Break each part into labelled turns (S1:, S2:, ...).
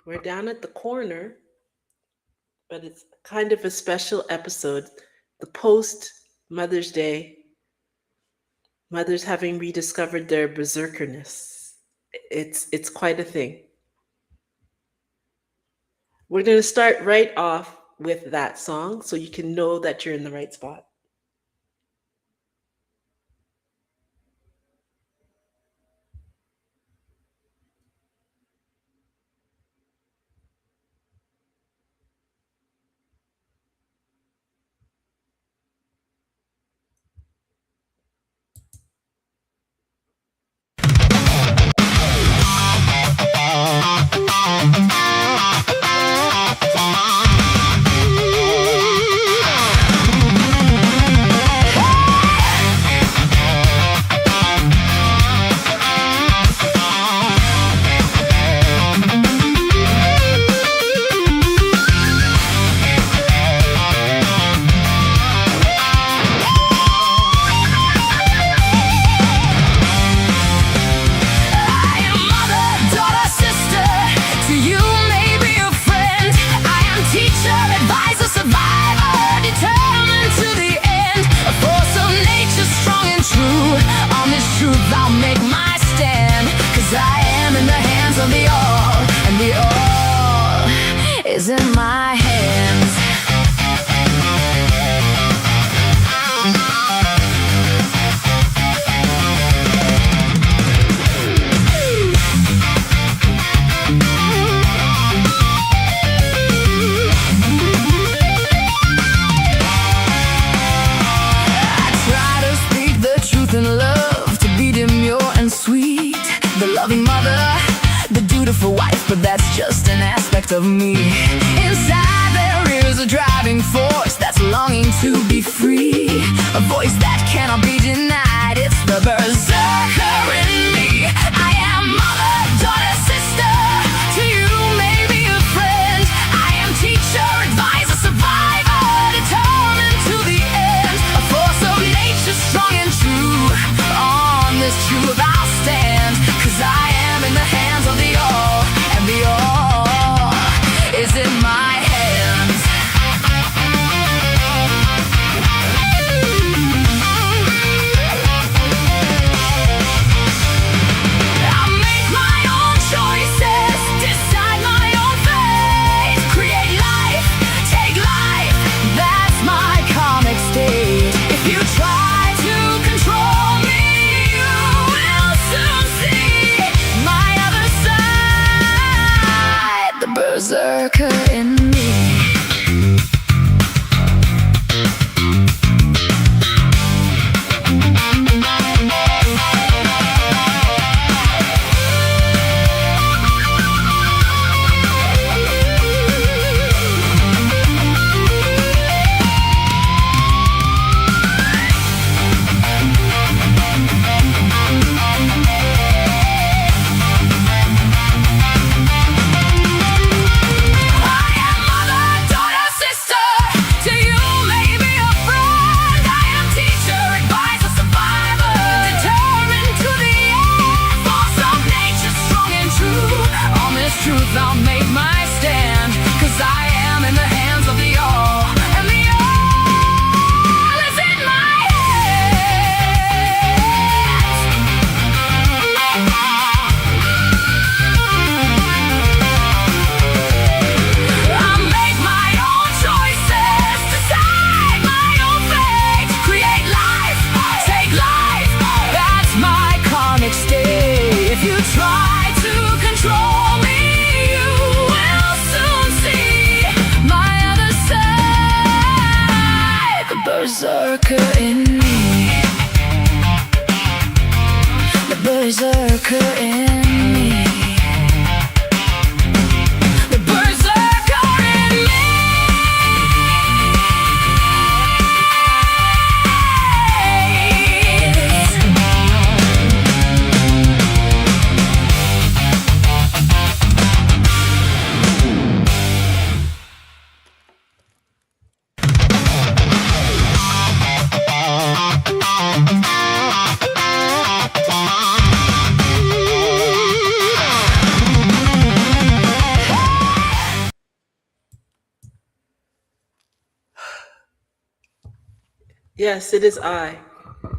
S1: We're down at the corner, but it's kind of a special episode. The post Mother's Day, mothers having rediscovered their berserkerness. It's quite a thing. We're going to start right off with that song so you can know that you're in the right spot.
S2: Of me. Inside there is a driving force that's longing to be free, a voice that cannot be denied. It's the berserker in me. I am mother, daughter, sister. To you, maybe a friend. I am teacher, advisor, survivor, determined to the end. A force of nature, strong and true. On this truth I'll stand, 'cause I am in the hands of the all, and the all is in my hands. I'll make my own choices, decide my own fate, create life, take life, that's my comic state. If you try to control me, you will soon see my other side, the berserker in me. I'll make my stand, 'cause I am in the hands of the all, and the all is in my hands. I'll make my own choices, decide my own fate, create life, take life, that's my comic state. If you try to control me, berserker in me, the berserker in me, the berserker in me.
S1: Yes, it is I,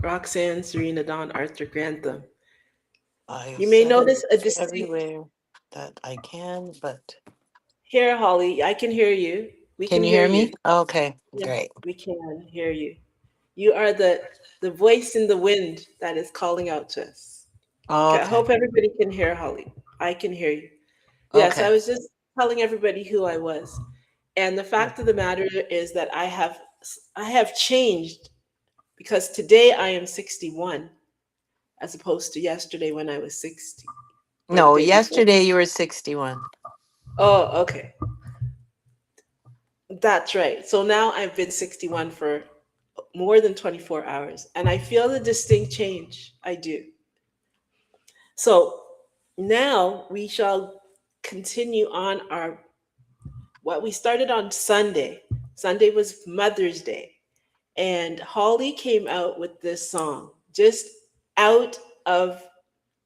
S1: Roxanne Serena Dawn Arthur Grantham.
S3: I have
S1: You may
S3: said
S1: notice
S3: it
S1: a distinct
S3: everywhere that I can, but
S1: here, Holly. I can hear you. We
S3: can
S1: can
S3: you
S1: hear
S3: hear me?
S1: you.
S3: Okay,
S1: Yes,
S3: great.
S1: we can hear you. You are the voice in the wind that is calling out to us. Okay, I
S3: Okay,
S1: hope everybody can hear Holly. I can hear you. Yes, I
S3: okay.
S1: was just telling everybody who I was. And the fact of the matter is that I have changed because today I am 61 as opposed to yesterday when I was 60 or the
S3: No,
S1: day before.
S3: yesterday you were 61.
S1: Oh, okay. That's right. So now I've been 61 for more than 24 hours and I feel the distinct change. I do. So now we shall continue on our what we started on Sunday. Sunday was Mother's Day. And Holly came out with this song just out of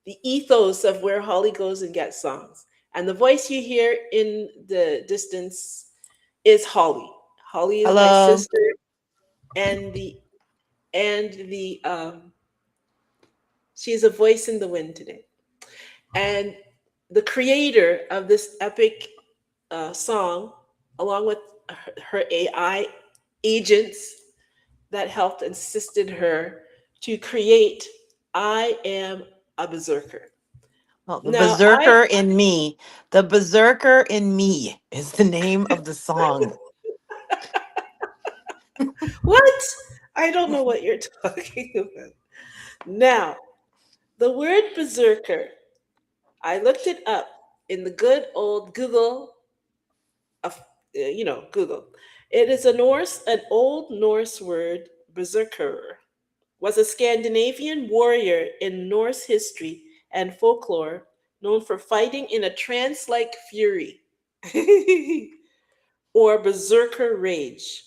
S1: the ethos of where Holly goes and gets songs. And the voice you hear in the distance is Holly. Holly is my
S3: Hello.
S1: sister and the she's a voice in the wind today. And the creator of this epic song, along with her AI agents that helped and assisted her to create I Am a Berserker.
S3: Well, the
S1: Now, I,
S3: Berserker in Me. The Berserker in Me is the name of the song.
S1: what? I don't know what you're talking about. Now, the word berserker, I looked it up in the good old Google of, Google. It is an old Norse word, berserker, was a Scandinavian warrior in Norse history and folklore known for fighting in a trance like fury or berserker rage,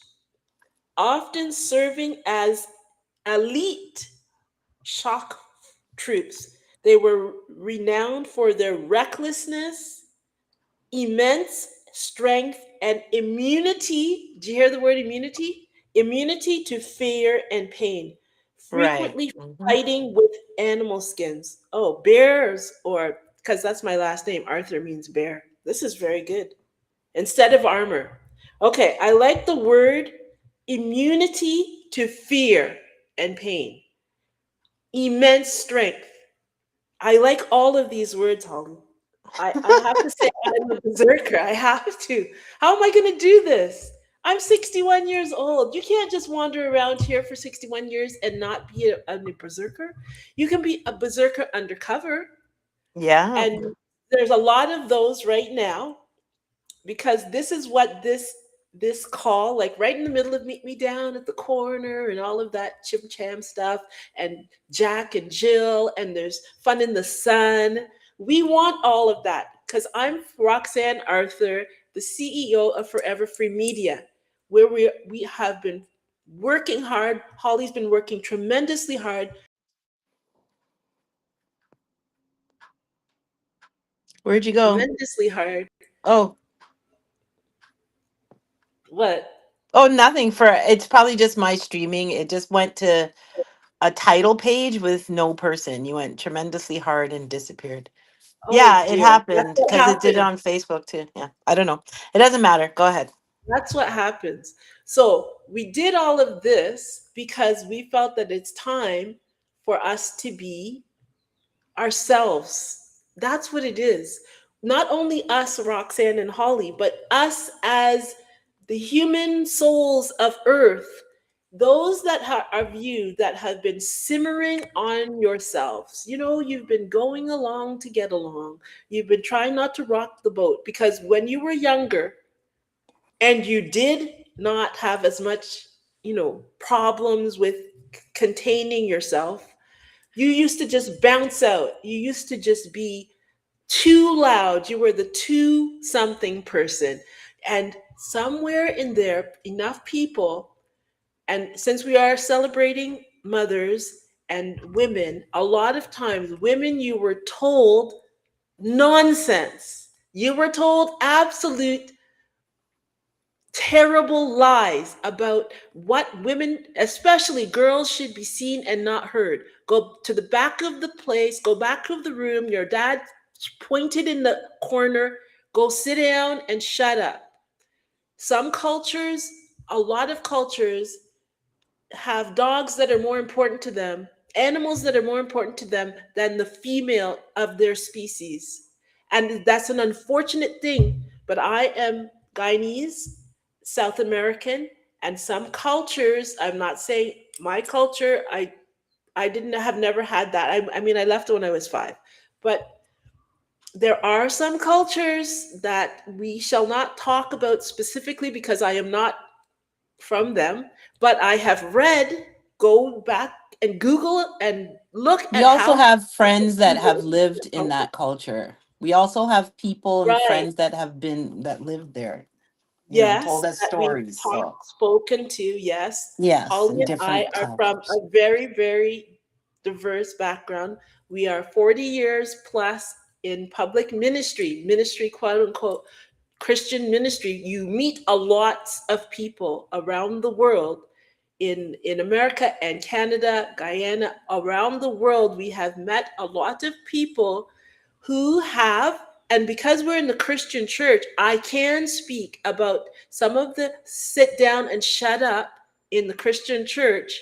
S1: often serving as elite shock troops. They were renowned for their recklessness, immense strength, and immunity. Do you hear the word immunity? Immunity to fear and pain,
S3: Right.
S1: frequently
S3: Hmm.
S1: fighting with animal skins. Oh, bears, or because that's my last name, Arthur means bear. This is very good. Instead of armor. Okay, I like the word immunity to fear and pain, immense strength. I like all of these words, Holly. I have to say I'm a berserker. I have to. How am I going to do this? I'm 61 years old. You can't just wander around here for 61 years and not be a berserker. You can be a berserker undercover.
S3: Yeah.
S1: And there's a lot of those right now because this is what this call, like right in the middle of Meet Me Down at the Corner and all of that chim cham stuff, and Jack and Jill, and there's Fun in the Sun. We want all of that because I'm Roxanne Arthur, the CEO of Forever Free Media, where we have been working hard. Holly's been working tremendously hard,
S3: Where'd you go?
S1: tremendously hard.
S3: Oh,
S1: What?
S3: oh, nothing for it's probably just my streaming. It just went to a title page with no person. You went tremendously hard and disappeared.
S1: Oh
S3: Yeah, it
S1: dear, that's
S3: happened
S1: what
S3: because it did it
S1: happened.
S3: on Facebook too. Yeah, I don't know. It doesn't matter. Go ahead.
S1: That's what happens. So we did all of this because we felt that it's time for us to be ourselves. That's what it is. Not only us, Roxanne and Holly, but us as the human souls of Earth, those that are you that have been simmering on yourselves. You've been going along to get along. You've been trying not to rock the boat because when you were younger, and you did not have as much problems with containing yourself. You used to just bounce out. You used to just be too loud. You were the too something person. And somewhere in there, enough people, and since we are celebrating mothers and women, a lot of times women, you were told nonsense. You were told absolute terrible lies about what women, especially girls, should be seen and not heard. Go to the back of the place, go back of the room, your dad pointed in the corner, go sit down and shut up. Some cultures, a lot of cultures, have dogs that are more important to them, animals that are more important to them than the female of their species. And that's an unfortunate thing. But I am Guyanese, South American, and some cultures, I'm not saying my culture, I didn't have never had that. I mean, I left when I was 5. But there are some cultures that we shall not talk about specifically because I am not from them, but I have read, go back and Google and look
S3: We
S1: at
S3: also
S1: how
S3: have friends that have
S1: people
S3: lived in that culture. We also have people and
S1: right.
S3: friends that have been that lived there,
S1: Yes,
S3: told us
S1: that we've
S3: stories. So
S1: talked, spoken to. Yes,
S3: yes,
S1: Holly
S3: in
S1: and I
S3: different
S1: are from
S3: cultures.
S1: a very, very diverse background. We are 40 years plus in public ministry, quote unquote, Christian ministry. You meet a lot of people around the world in America and Canada, Guyana, around the world. We have met a lot of people who have, and because we're in the Christian church, I can speak about some of the sit down and shut up in the Christian church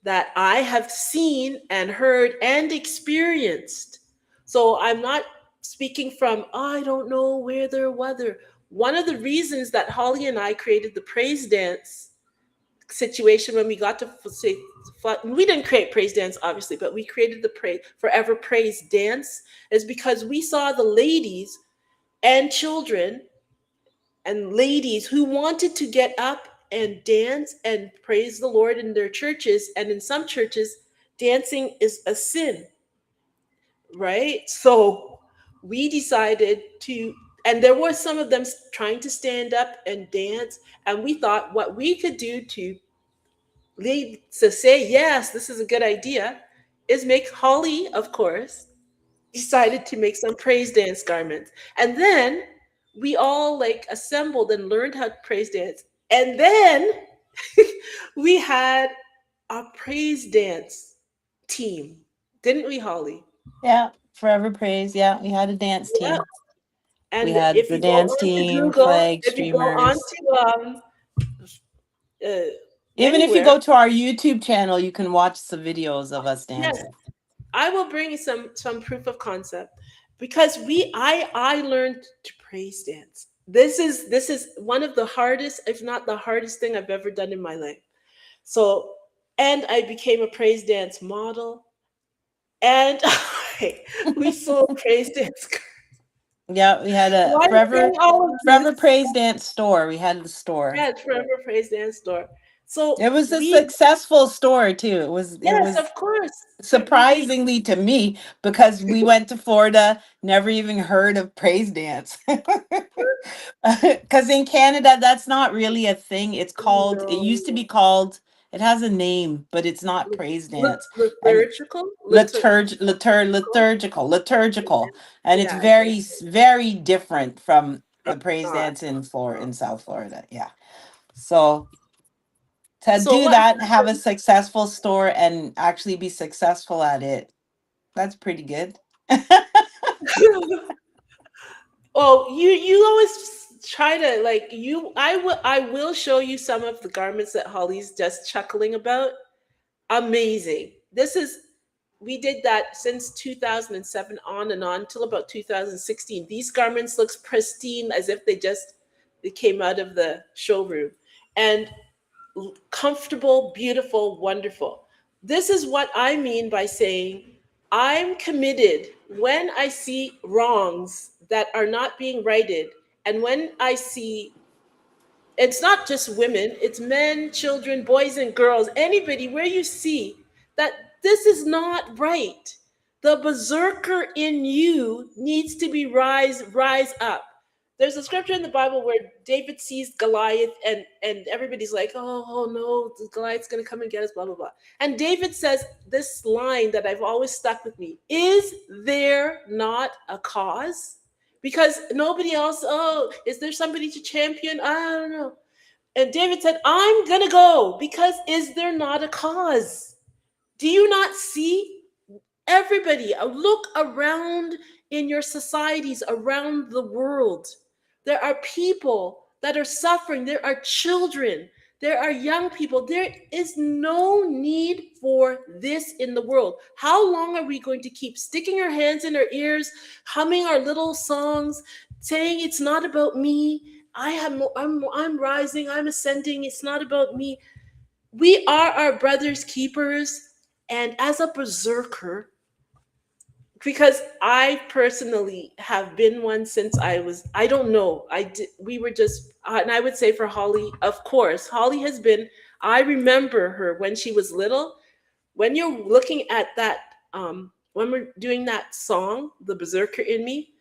S1: that I have seen and heard and experienced. So I'm not speaking from, oh, I don't know where they're whether. One of the reasons that Holly and I created the praise dance situation when we got to say, we didn't create praise dance obviously, but we created the praise forever praise dance is because we saw the ladies and children and ladies who wanted to get up and dance and praise the Lord in their churches, and in some churches dancing is a sin, right? So we decided to, and there were some of them trying to stand up and dance, and we thought what we could do to lead to say yes, this is a good idea, is make Holly, of course, decided to make some praise dance garments. And then we all like assembled and learned how to praise dance. And then we had a praise dance team, didn't we, Holly?
S3: Yeah, forever praise. Yeah, we had a dance
S1: Yeah.
S3: team. We
S1: And
S3: had
S1: if
S3: the
S1: you go
S3: dance
S1: onto
S3: team,
S1: Google,
S3: flag
S1: if you go
S3: streamers.
S1: onto uh,
S3: Even if you
S1: anywhere,
S3: go to our YouTube channel, you can watch the videos of us
S1: yes,
S3: dancing.
S1: I will bring you some proof of concept because I learned to praise dance. This is one of the hardest, if not the hardest thing I've ever done in my life. So, and I became a praise dance model, and we sold praise dance.
S3: Yeah, we had a
S1: Why I'm saying all of
S3: forever
S1: this?
S3: praise dance store. We had the store.
S1: Yeah, it's Forever Praise Dance Store. So
S3: It was a
S1: we,
S3: successful store too. It
S1: yes,
S3: was
S1: of course, we
S3: surprisingly to me because we went to Florida, never even heard of praise dance. Because in Canada, that's not really a thing. It used to
S1: no
S3: be called, it has a name, but it's not praise dance. And
S1: liturgical, liturgical.
S3: Liturgical. And it's
S1: Yeah, I think
S3: very different from the
S1: it's
S3: praise
S1: not.
S3: dance in
S1: No.
S3: in South Florida. Yeah. So to
S1: So
S3: do
S1: what
S3: that, have a
S1: happened?
S3: successful store and actually be successful at it, that's pretty good.
S1: Oh, you always try to like you. I will show you some of the garments that Holly's just chuckling about. Amazing. This is we did that since 2007 on and on till about 2016. These garments looks pristine as if they came out of the showroom. And comfortable, beautiful, wonderful. This is what I mean by saying I'm committed when I see wrongs that are not being righted, and when I see it's not just women, it's men, children, boys, and girls, anybody where you see that this is not right. The berserker in you needs to be rise up. There's a scripture in the Bible where David sees Goliath and everybody's like, oh no, Goliath's gonna come and get us, blah blah blah. And David says this line that I've always stuck with me: is there not a cause? Because nobody else, oh, is there somebody to champion? I don't know. And David said, I'm going to go because is there not a cause? Do you not see? Everybody, look around in your societies around the world. There are people that are suffering. There are children. There are young people. There is no need for this in the world. How long are we going to keep sticking our hands in our ears, humming our little songs, saying it's not about me? I'm rising. I'm ascending. It's not about me. We are our brother's keepers. And as a berserker, because I personally have been one since I don't know, we were just, and I would say for Holly, of course, Holly has been, I remember her when she was little. When you're looking at that, when we're doing that song, The Berserker in Me,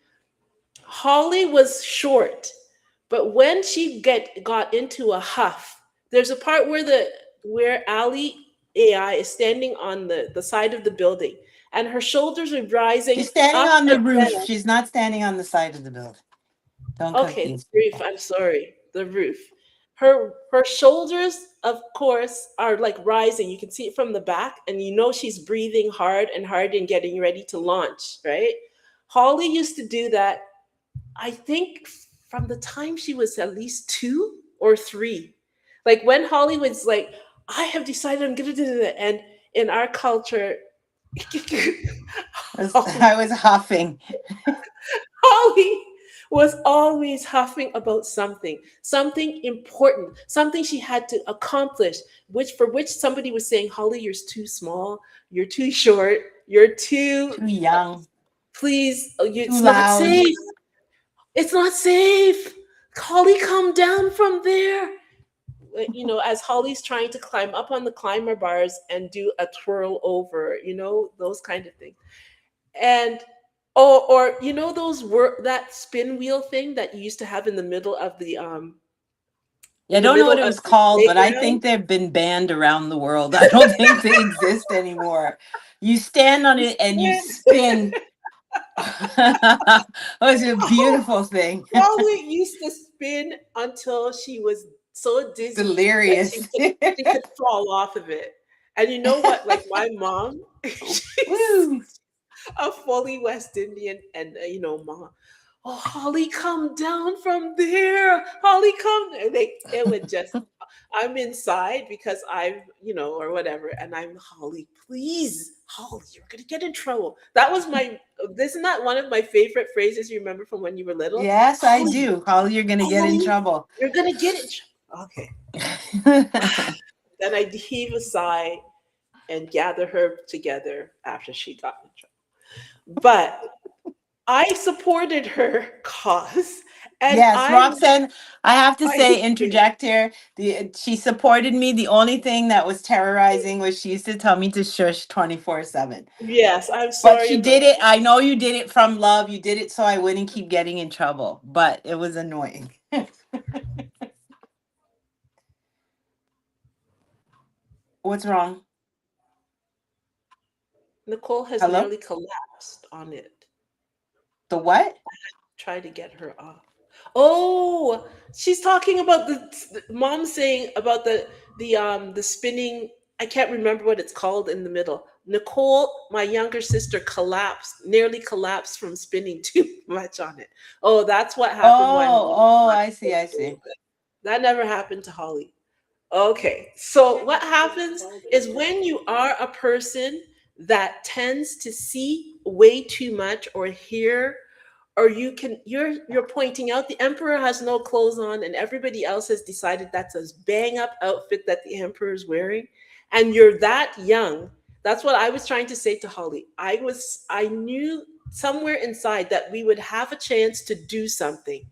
S1: Holly was short, but when she got into a huff, there's a part where Ali AI is standing on the side of the building, and her shoulders are rising
S3: She's standing
S1: up
S3: on the
S1: and
S3: roof.
S1: down.
S3: She's not standing on the side of the building. Don't
S1: Okay, the
S3: confuse
S1: roof.
S3: people.
S1: I'm sorry, the roof. Her shoulders, of course, are like rising. You can see it from the back, and you know she's breathing hard and hard and getting ready to launch. Right? Holly used to do that, I think, from the time she was at least 2 or 3. Like when Holly was like, I have decided I'm gonna do that. And in our culture, Holly,
S3: I was huffing.
S1: Holly was always huffing about something, something important, something she had to accomplish, which for which somebody was saying, Holly, you're too small, you're too short, you're too
S3: Too young,
S1: please,
S3: too
S1: it's not
S3: loud.
S1: safe. It's not safe. Holly, come down from there. As Holly's trying to climb up on the climber bars and do a twirl over, those kind of things. And or those were that spin wheel thing that you used to have in the middle of the
S3: I
S1: in the
S3: don't know
S1: middle
S3: what it
S1: of
S3: was
S1: the
S3: called, but I
S1: playground.
S3: think they've been banned around the world. I don't think they exist anymore. You stand on it and you spin. It was a beautiful thing.
S1: Holly used to spin until she was so dizzy that
S3: Delirious.
S1: she could fall off of it. And you know what? Like my mom, she's
S3: Woo!
S1: a fully West Indian, and mom, oh Holly, come down from there, Holly, come. And it would just, I'm inside because or whatever, and I'm Holly, please, Holly, you're gonna get in trouble. That was my. Isn't that one of my favorite phrases you remember from when you were little?
S3: Yes, I
S1: Holly,
S3: do. Holly, you're going to get in
S1: Holly,
S3: trouble.
S1: you're gonna get it. Okay. Then I'd heave a sigh and gather her together after she got in trouble. But I supported her cause, and
S3: Yes,
S1: I
S3: Roxanne, I have to
S1: I
S3: say,
S1: did.
S3: interject here. She supported me. The only thing that was terrorizing was she used to tell me to shush 24/7.
S1: Yes, I'm
S3: But
S1: sorry
S3: she
S1: about
S3: did it. I know you did it from love. You did it so I wouldn't keep getting in trouble. But it was annoying. What's wrong?
S1: Nicole has
S3: Hello?
S1: nearly collapsed on it.
S3: The what?
S1: Try to get her off. Oh, she's talking about the mom saying about the spinning. I can't remember what it's called in the middle. Nicole, my younger sister, nearly collapsed from spinning too much on it. Oh, that's what happened. Why
S3: Oh,
S1: mom
S3: oh,
S1: collapsed
S3: I
S1: so
S3: see, I
S1: bad.
S3: see.
S1: That never happened to Holly. Okay, so what happens is when you are a person that tends to see way too much or hear, or you're pointing out the emperor has no clothes on and everybody else has decided that's a bang up outfit that the emperor is wearing, and you're that young. That's what I was trying to say to Holly. I knew somewhere inside that we would have a chance to do something,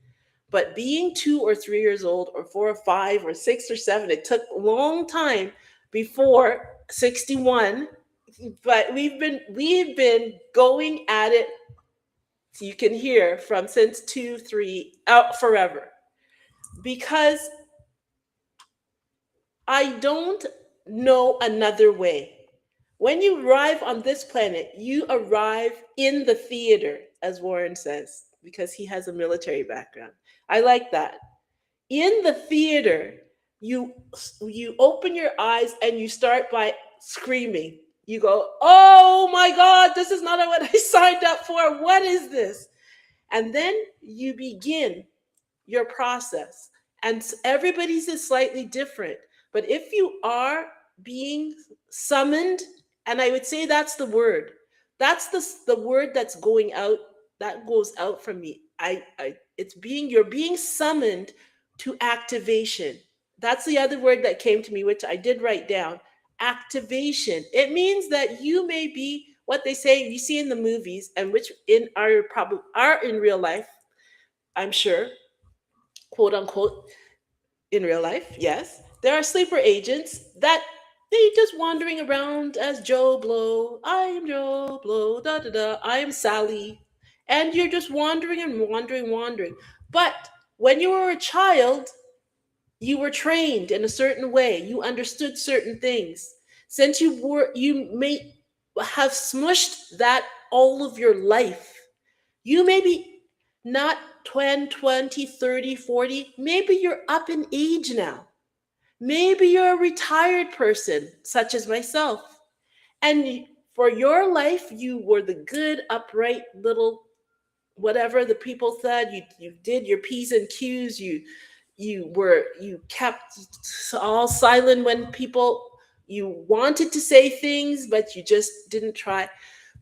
S1: but being 2 or 3 years old, or 4 or 5 or 6 or 7, it took a long time before 61. But we've been going at it. You can hear from since 2, 3 out forever, because I don't know another way. When you arrive on this planet, you arrive in the theater, as Warren says, because he has a military background. I like that. In the theater, you you open your eyes and you start by screaming. You go, "Oh my God, this is not what I signed up for. What is this?" And then you begin your process. And everybody's is slightly different. But if you are being summoned, and I would say that's the word, that's the word that's going out, that goes out from me. It's being, you're being summoned to activation. That's the other word that came to me, which I did write down. Activation. It means that you may be what they say you see in the movies, and which in our probably are in real life, I'm sure, quote unquote, in real life, yes. There are sleeper agents that they just wandering around as Joe Blow. I am Joe Blow, da da da. I am Sally. And you're just wandering and wandering, wandering. But when you were a child, you were trained in a certain way. You understood certain things. Since you may have smushed that all of your life, you may be not 10, 20, 30, 40. Maybe you're up in age now. Maybe you're a retired person, such as myself. And for your life, you were the good, upright little whatever the people said. You did your P's and Q's. You kept all silent when people, you wanted to say things, but you just didn't try.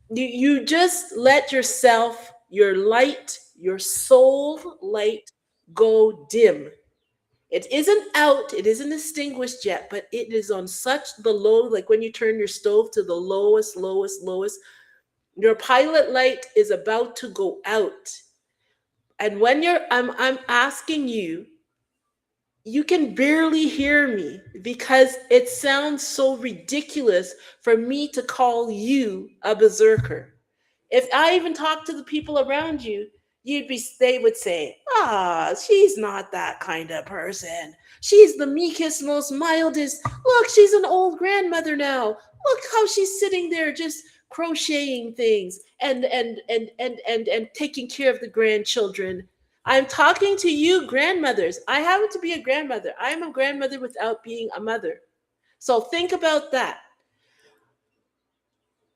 S1: You just let yourself, your light, your soul light, go dim. It isn't out, it isn't extinguished yet, but it is on such the low, like when you turn your stove to the lowest, lowest, lowest. Your pilot light is about to go out. And when I'm asking you, you can barely hear me because it sounds so ridiculous for me to call you a berserker. If I even talk to the people around you, they would say, "Ah, she's not that kind of person. She's the meekest, most mildest. Look, she's an old grandmother now. Look how she's sitting there just crocheting things and taking care of the grandchildren." I'm talking to you grandmothers. I happen to be a grandmother. I'm a grandmother without being a mother. So think about that.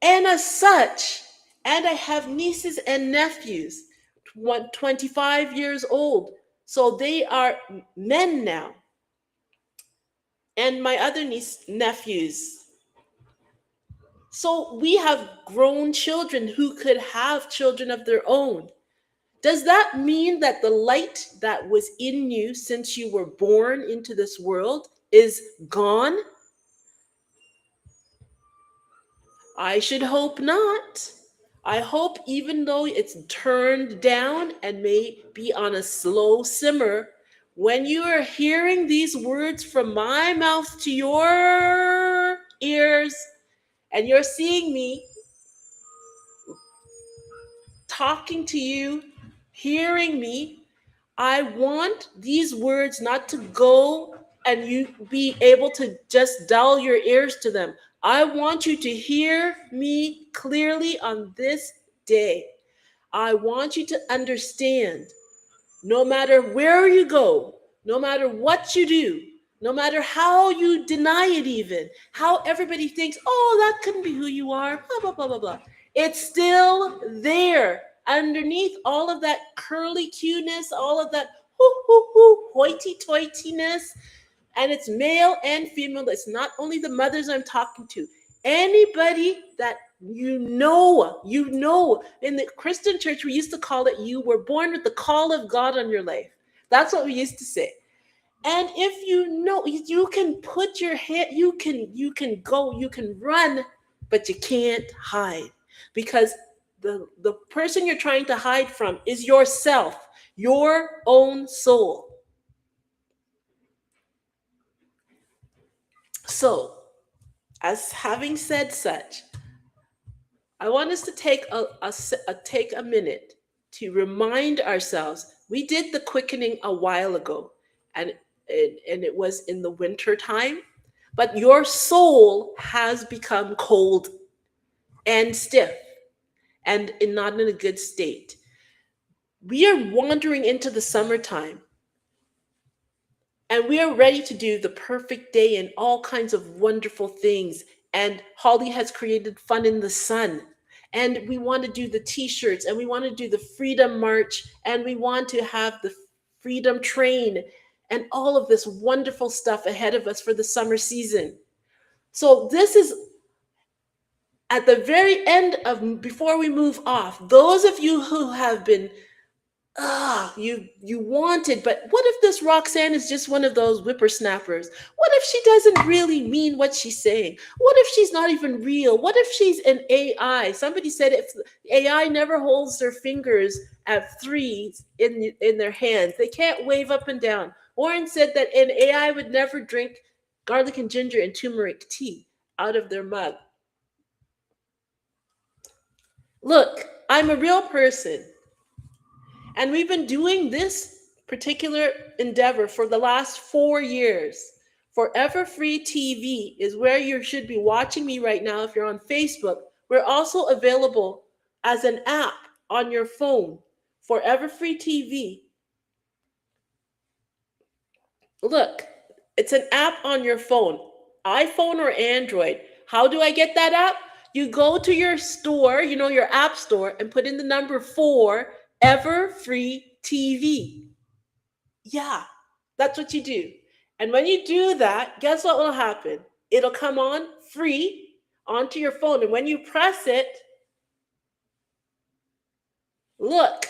S1: And as such, and I have nieces and nephews, 25 years old. So they are men now. And my other nephews. So we have grown children who could have children of their own. Does that mean that the light that was in you since you were born into this world is gone? I should hope not. I hope even though it's turned down and may be on a slow simmer, when you are hearing these words from my mouth to your ears and you're seeing me talking to you, hearing me, I want these words not to go and you be able to just dull your ears to them. I want you to hear me clearly on this day. I want you to understand, no matter where you go, no matter what you do, no matter how you deny it, even how everybody thinks, "Oh, that couldn't be who you are," blah, blah, blah, blah, blah. It's still there underneath all of that curly cuteness, all of that hoo, hoo, hoo, hoity toityness, and it's male and female. It's not only the mothers I'm talking to. Anybody that in the Christian church, we used to call it, you were born with the call of God on your life. That's what we used to say. And if you know, you can put your hand, you can go, you can run, but you can't hide because the person you're trying to hide from is yourself, your own soul. So, as having said such, I want us to take a minute to remind ourselves we did the quickening a while ago, and it was in the winter time, but your soul has become cold and stiff and not in a good state. We are wandering into the summertime. And we are ready to do the perfect day and all kinds of wonderful things. And Holly has created Fun in the Sun. And we want to do the t shirts, and we want to do the Freedom March, and we want to have the Freedom Train, and all of this wonderful stuff ahead of us for the summer season. So, this is at the very end of, before we move off, those of you who have been, you wanted, but what if this Roxanne is just one of those whippersnappers? What if she doesn't really mean what she's saying? What if she's not even real? What if she's an AI? Somebody said if AI never holds their fingers at three in their hands, they can't wave up and down. Warren said that an AI would never drink garlic and ginger and turmeric tea out of their mug. Look, I'm a real person. And we've been doing this particular endeavor for the last 4 years. Forever Free TV is where you should be watching me right now if you're on Facebook. We're also available as an app on your phone. Forever Free TV. Look, it's an app on your phone, iPhone or Android. How do I get that app? You go to your store, your app store, and put in the number 4 Ever Free TV. Yeah, that's what you do. And when you do that, guess what will happen? It'll come on free onto your phone. And when you press it, look,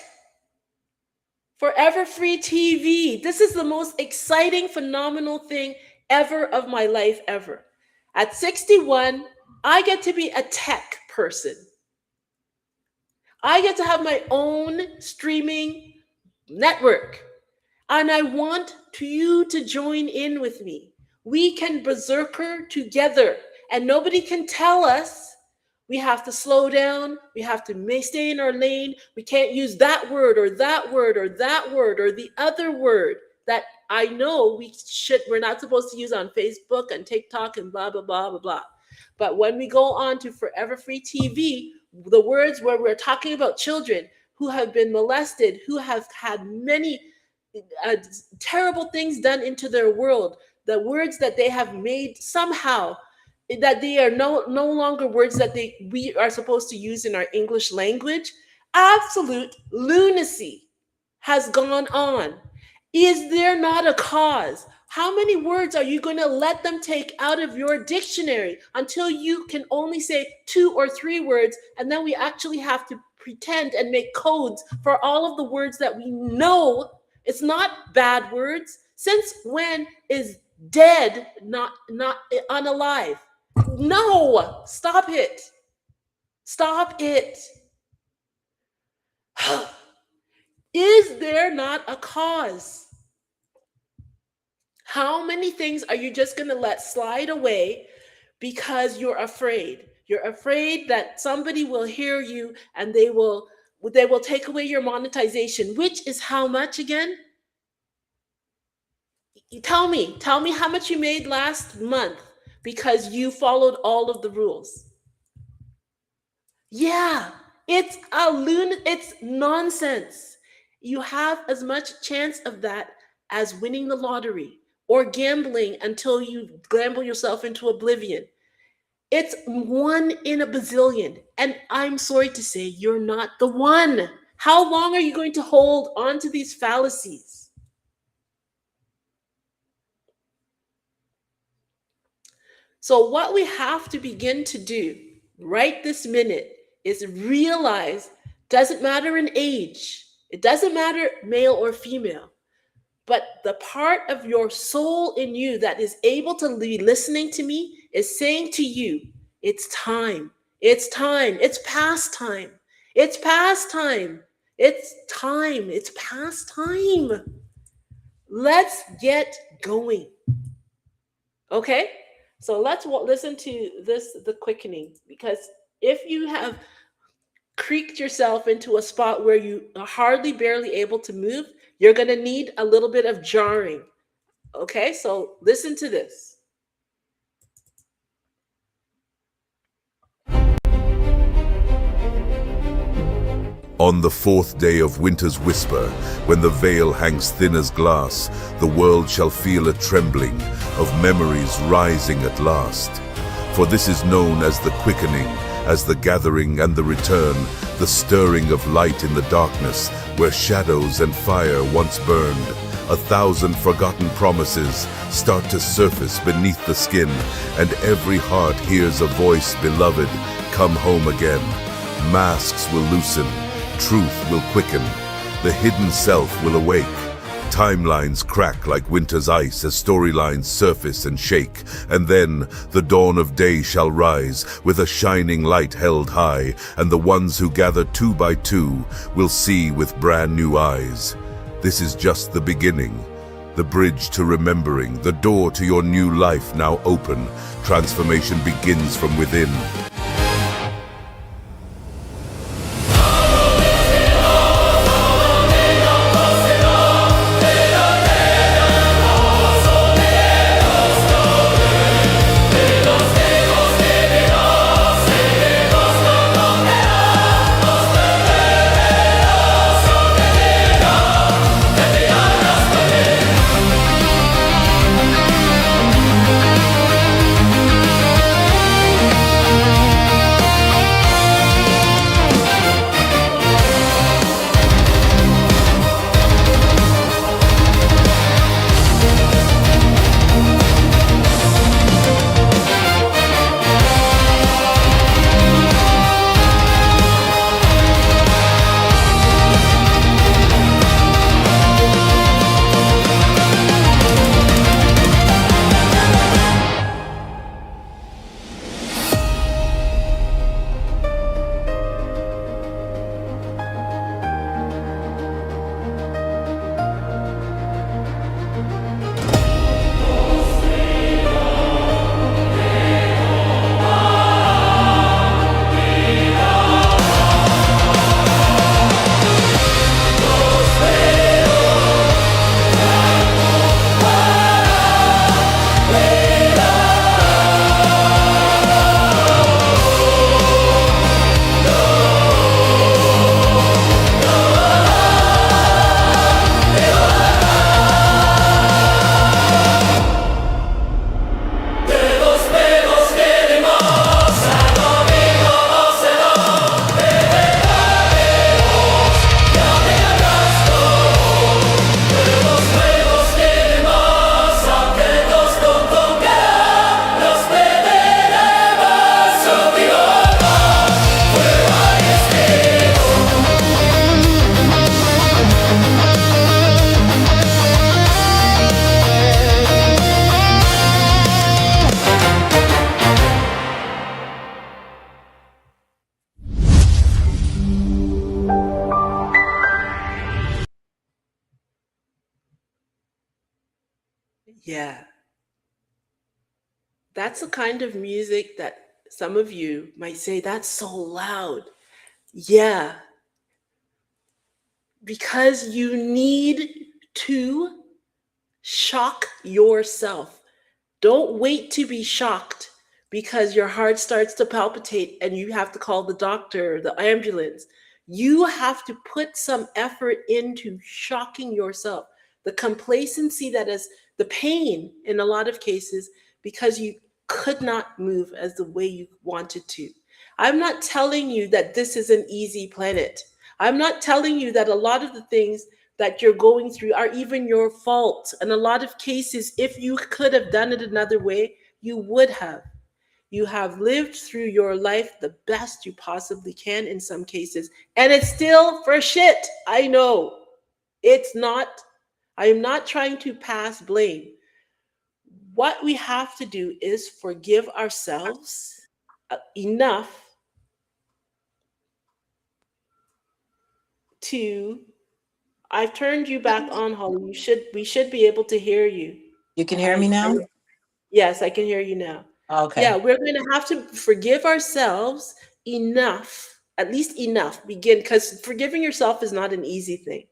S1: Forever Free TV. This is the most exciting, phenomenal thing ever of my life, ever. At 61, I get to be a tech person. I get to have my own streaming network. And I want you to join in with me. We can berserker together, and nobody can tell us we have to slow down. We have to stay in our lane. We can't use that word or that word or that word or the other word that I know we're not supposed to use on Facebook and TikTok and blah, blah, blah, blah, blah. But when we go on to Forever Free TV, the words where we're talking about children who have been molested, who have had many uh, terrible things done into their world, the words that they have made somehow, that they are no longer words that we are supposed to use in our English language. Absolute lunacy has gone on. Is there not a cause? How many words are you going to let them take out of your dictionary until you can only say 2 or 3 words, and then we actually have to pretend and make codes for all of the words that we know it's not bad words? Since when is dead not unalive? No, stop it. Stop it. Is there not a cause? How many things are you just going to let slide away because you're afraid? You're afraid that somebody will hear you and they will take away your monetization, which is how much again? Tell me how much you made last month because you followed all of the rules. Yeah, it's nonsense. You have as much chance of that as winning the lottery or gambling until you gamble yourself into oblivion. It's 1 in a bazillion. And I'm sorry to say, you're not the one. How long are you going to hold on to these fallacies? So, what we have to begin to do right this minute is realize doesn't matter in age, it doesn't matter male or female, but the part of your soul in you that is able to be listening to me is saying to you, it's time, it's time, it's past time, it's past time, it's time, it's past time. Let's get going. Okay? So let's listen to the quickening, because if you have creaked yourself into a spot where you are hardly barely able to move, you're going to need a little bit of jarring. Okay? So listen to this.
S4: On the fourth day of winter's whisper, when the veil hangs thin as glass, the world shall feel a trembling of memories rising at last. For this is known as the quickening, as the gathering and the return, the stirring of light in the darkness, where shadows and fire once burned. 1,000 forgotten promises start to surface beneath the skin, and every heart hears a voice, beloved, come home again. Masks will loosen, truth will quicken, the hidden self will awake. Timelines crack like winter's ice as storylines surface and shake, and then the dawn of day shall rise with a shining light held high, and the ones who gather two by two will see with brand new eyes. This is just the beginning, the bridge to remembering, the door to your new life now open. Transformation begins from within.
S1: Yeah, that's the kind of music that some of you might say, that's so loud. Yeah, because you need to shock yourself. Don't wait to be shocked because your heart starts to palpitate and you have to call the doctor, the ambulance. You have to put some effort into shocking yourself. The complacency that is the pain in a lot of cases because you could not move as the way you wanted to. I'm not telling you that this is an easy planet. I'm not telling you that a lot of the things that you're going through are even your fault. In a lot of cases, if you could have done it another way, you would have. You have lived through your life the best you possibly can in some cases, and it's still for shit. I know. It's not, I am not trying to pass blame. What we have to do is forgive ourselves enough to. I've turned you back on, Holly. We should be able to hear you.
S3: You can hear me
S1: I
S3: now?
S1: Yes, I can hear you now. Yeah,
S3: Okay.
S1: we're going to have to forgive ourselves enough, at least enough, begin, because forgiving yourself is not an easy thing,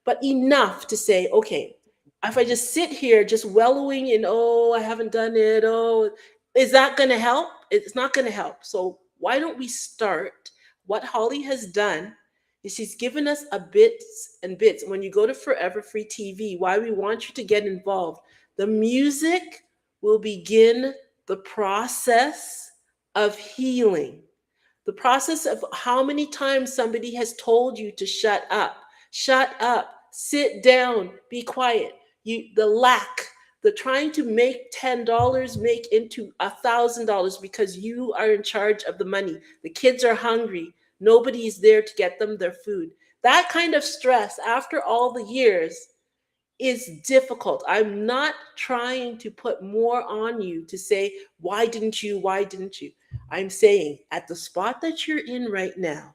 S1: but enough to say, okay, if I just sit here just wallowing in, oh, I haven't done it, oh, is that going to help? It's not going to help. So why don't we start what Holly has done She's given us a bits and bits. When you go to Forever Free TV, why we want you to get involved. The music will begin the process of healing. The process of how many times somebody has told you to shut up, sit down, be quiet. The lack, the trying to make $10 make into $1,000 because you are in charge of the money. The kids are hungry. Nobody is there to get them their food. That kind of stress after all the years is difficult. I'm not trying to put more on you to say, why didn't you? Why didn't you? I'm saying at the spot that you're in right now,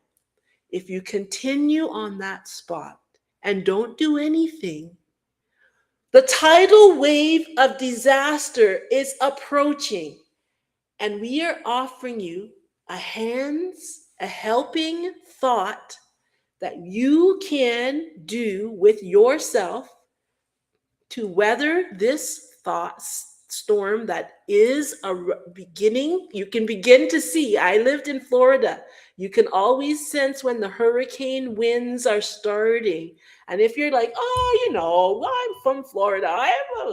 S1: if you continue on that spot and don't do anything, the tidal wave of disaster is approaching. And we are offering you a helping thought that you can do with yourself to weather this thought storm that is beginning. You can begin to see. I lived in Florida. You can always sense when the hurricane winds are starting. And if you're like, oh, I'm from Florida,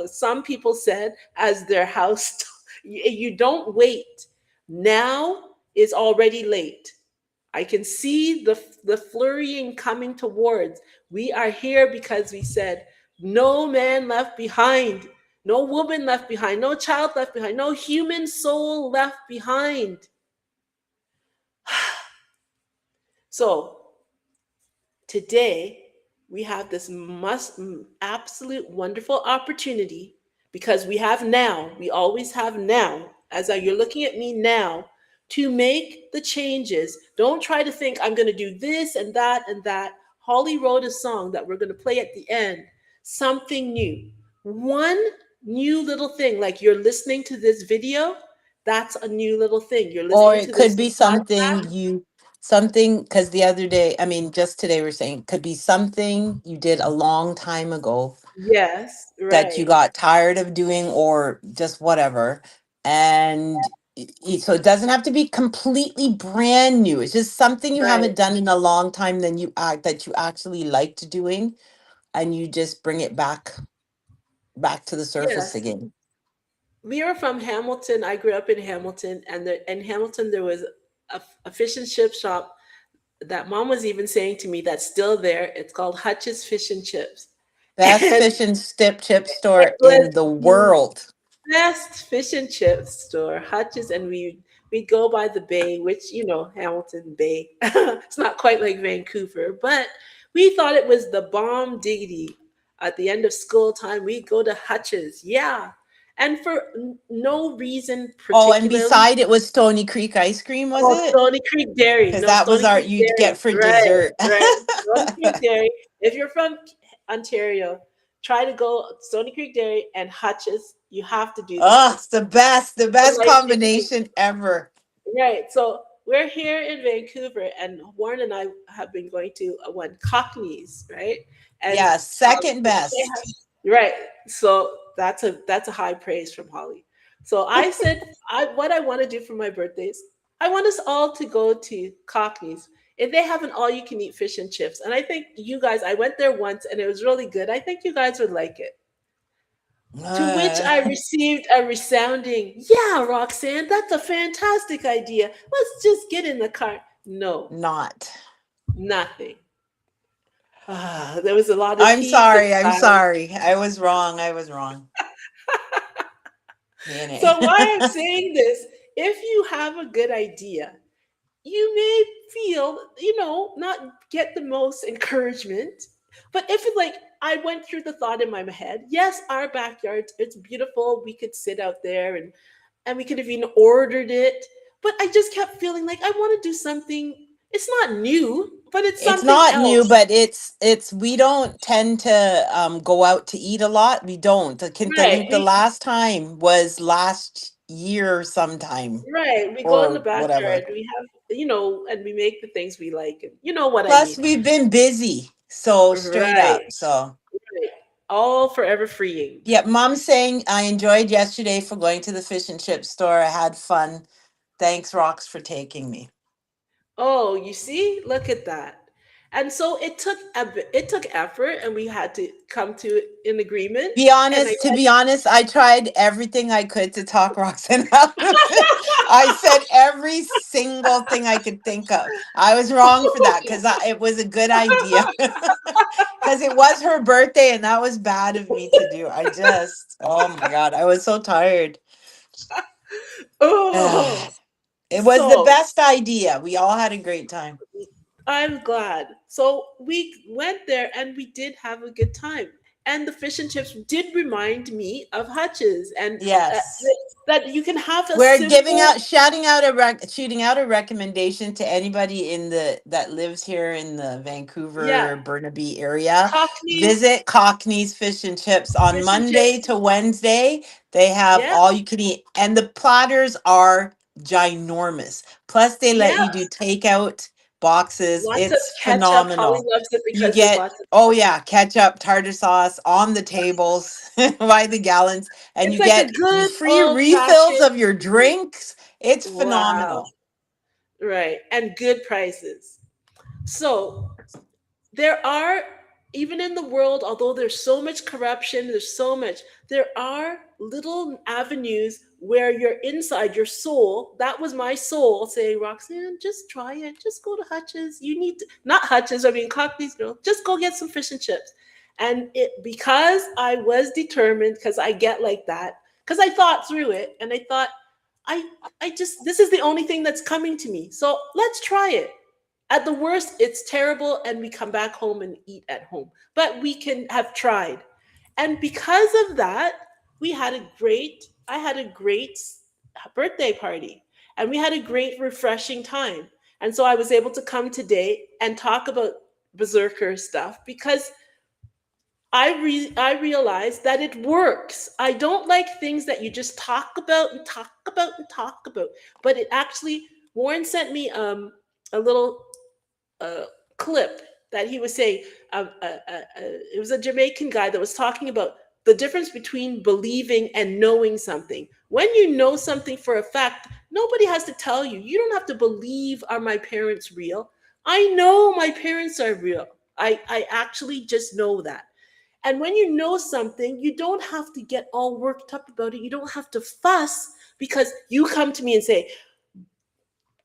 S1: some people said as their house, you don't wait. Now is already late. I can see the flurrying coming towards. We are here because we said, no man left behind, no woman left behind, no child left behind, no human soul left behind. So today, we have this absolute wonderful opportunity because we always have now, you're looking at me now, to make the changes. Don't try to think I'm going to do this and that and that. Holly wrote a song that we're going to play at the end, something new. One new little thing, like you're listening to this video, that's a new little thing. You're
S3: Or
S1: listening
S3: it
S1: to
S3: could
S1: this
S3: be
S1: podcast.
S3: something, because the other day, I mean, just today we're saying, could be something you did a long time ago
S1: Yes,
S3: that you
S1: right.
S3: got tired of doing or just whatever. And so it doesn't have to be completely brand new. It's just something you
S1: Right.
S3: haven't done in a long time, then that you actually liked doing, and you just bring it back to the surface
S1: Yes.
S3: again.
S1: We are from Hamilton. I grew up in Hamilton, and in Hamilton there was a fish and chip shop that mom was even saying to me that's still there. It's called Hutch's Fish and Chips,
S3: Best
S1: and
S3: fish and chip
S1: it
S3: store
S1: was
S3: in the
S1: the
S3: world.
S1: best fish and chip store, Hutch's, and we go by the bay, which Hamilton Bay. It's not quite like Vancouver, but we thought it was the bomb diggity. At the end of school time, we go to Hutch's, yeah, and for no reason
S3: Oh, and
S1: particularly.
S3: beside it was Stony Creek ice cream, was
S1: Oh,
S3: it?
S1: Stony Creek Dairy.
S3: Because
S1: No,
S3: that was
S1: Stony
S3: our
S1: Creek
S3: you'd get
S1: Dairy.
S3: for
S1: Right,
S3: dessert.
S1: right. Stony Creek Dairy. If you're from Ontario, try to go Stony Creek Dairy and Hutch's. You have to do that.
S3: Oh,
S1: It's
S3: the best
S1: life changing.
S3: combination ever.
S1: Right. So we're here in Vancouver, and Warren and I have been going to one Cockneys, right? And
S3: Yeah, second best.
S1: right. So that's a high praise from Holly. So I said, what I want to do for my birthdays, I want us all to go to Cockneys. If they have an all-you-can-eat fish and chips, and I think you guys, I went there once and it was really good. I think you guys would like it. To which
S3: Uh,
S1: I received a resounding, yeah, Roxanne, that's a fantastic idea. Let's just get in the car. No,
S3: not.
S1: nothing. There was a lot of
S3: I'm
S1: he's and
S3: sorry. I'm
S1: sighs.
S3: sorry. I was wrong. I was wrong. Nene.
S1: So why I'm saying this, if you have a good idea, you may feel, not get the most encouragement. But if it's like I went through the thought in my head, yes, our backyard, it's beautiful. We could sit out there and we could have even ordered it. But I just kept feeling like I want to do something. It's not new, but it's
S3: It's
S1: something
S3: not new,
S1: else.
S3: but it's we don't tend to go out to eat a lot. We don't. I
S1: Right.
S3: think the last time was last year sometime
S1: Right. We go in the
S3: or whatever.
S1: backyard. We have, and we make the things we like. And you know what I
S3: Plus,
S1: mean.
S3: we've been busy. So straight
S1: Right.
S3: up. So,
S1: Right. All forever freeing.
S3: yeah, mom's saying I enjoyed yesterday for going to the fish and chip store. I had fun. Thanks, Rox, for taking me.
S1: Oh, you see? Look at that. And so it took effort, and we had to come to an agreement.
S3: Be
S1: And I
S3: honest, to be honest, I tried everything I could to talk Roxanne out of it. I said every single thing I could think of. I was wrong for that because it was a good idea. Because it was her birthday and that was bad of me to do. Oh my God, I was so tired.
S1: oh,
S3: It was the
S1: so
S3: best idea. We all had a great time.
S1: I'm glad. So we went there and we did have a good time. And the fish and chips did remind me of Hutch's, and uh,
S3: Yes.
S1: that you can have a
S3: We're giving
S1: simple,
S3: out, shooting out a recommendation to anybody in the that lives here in the
S1: yeah,
S3: Vancouver, Burnaby area.
S1: Cockneys
S3: Visit Cockney's Fish and Chips on
S1: fish and
S3: Monday
S1: chips.
S3: to Wednesday. They have
S1: Yeah,
S3: all you can eat, and the platters are ginormous. Plus, they let
S1: yeah.
S3: you do takeout boxes.
S1: Lots of
S3: It's
S1: ketchup. Holly
S3: phenomenal.
S1: loves it
S3: You
S1: because there's
S3: get,
S1: lots of
S3: oh
S1: ketchup.
S3: yeah, ketchup, tartar sauce on the tables by the gallons, and
S1: It's
S3: you
S1: like a
S3: get
S1: good
S3: free
S1: old
S3: refills
S1: fashioned.
S3: of your drinks. It's
S1: Wow.
S3: phenomenal.
S1: Right. And good prices. So there are, even in the world, although there's so much corruption, there's so much, there are little avenues where your inside, your soul, that was my soul saying, Roxanne, just try it. Just go to Hutch's. You need to, not Hutch's, I mean, Cockney's Girl. Just go get some fish and chips. And it, because I was determined, because I get like that, because I thought through it and I thought, I, I just, this is the only thing that's coming to me. So let's try it. At the worst, it's terrible and we come back home and eat at home. But we can have tried. And because of that, I had a great birthday party and we had a great, refreshing time. And so I was able to come today and talk about Berserker stuff because I realized that it works. I don't like things that you just talk about and talk about and talk about, but it actually, Warren sent me a little uh, clip that he was saying. It was a Jamaican guy that was talking about the difference between believing and knowing something. When you know something for a fact, nobody has to tell you. You don't have to believe, are my parents real? I know my parents are real. I actually just know that. And when you know something, you don't have to get all worked up about it. You don't have to fuss because you come to me and say,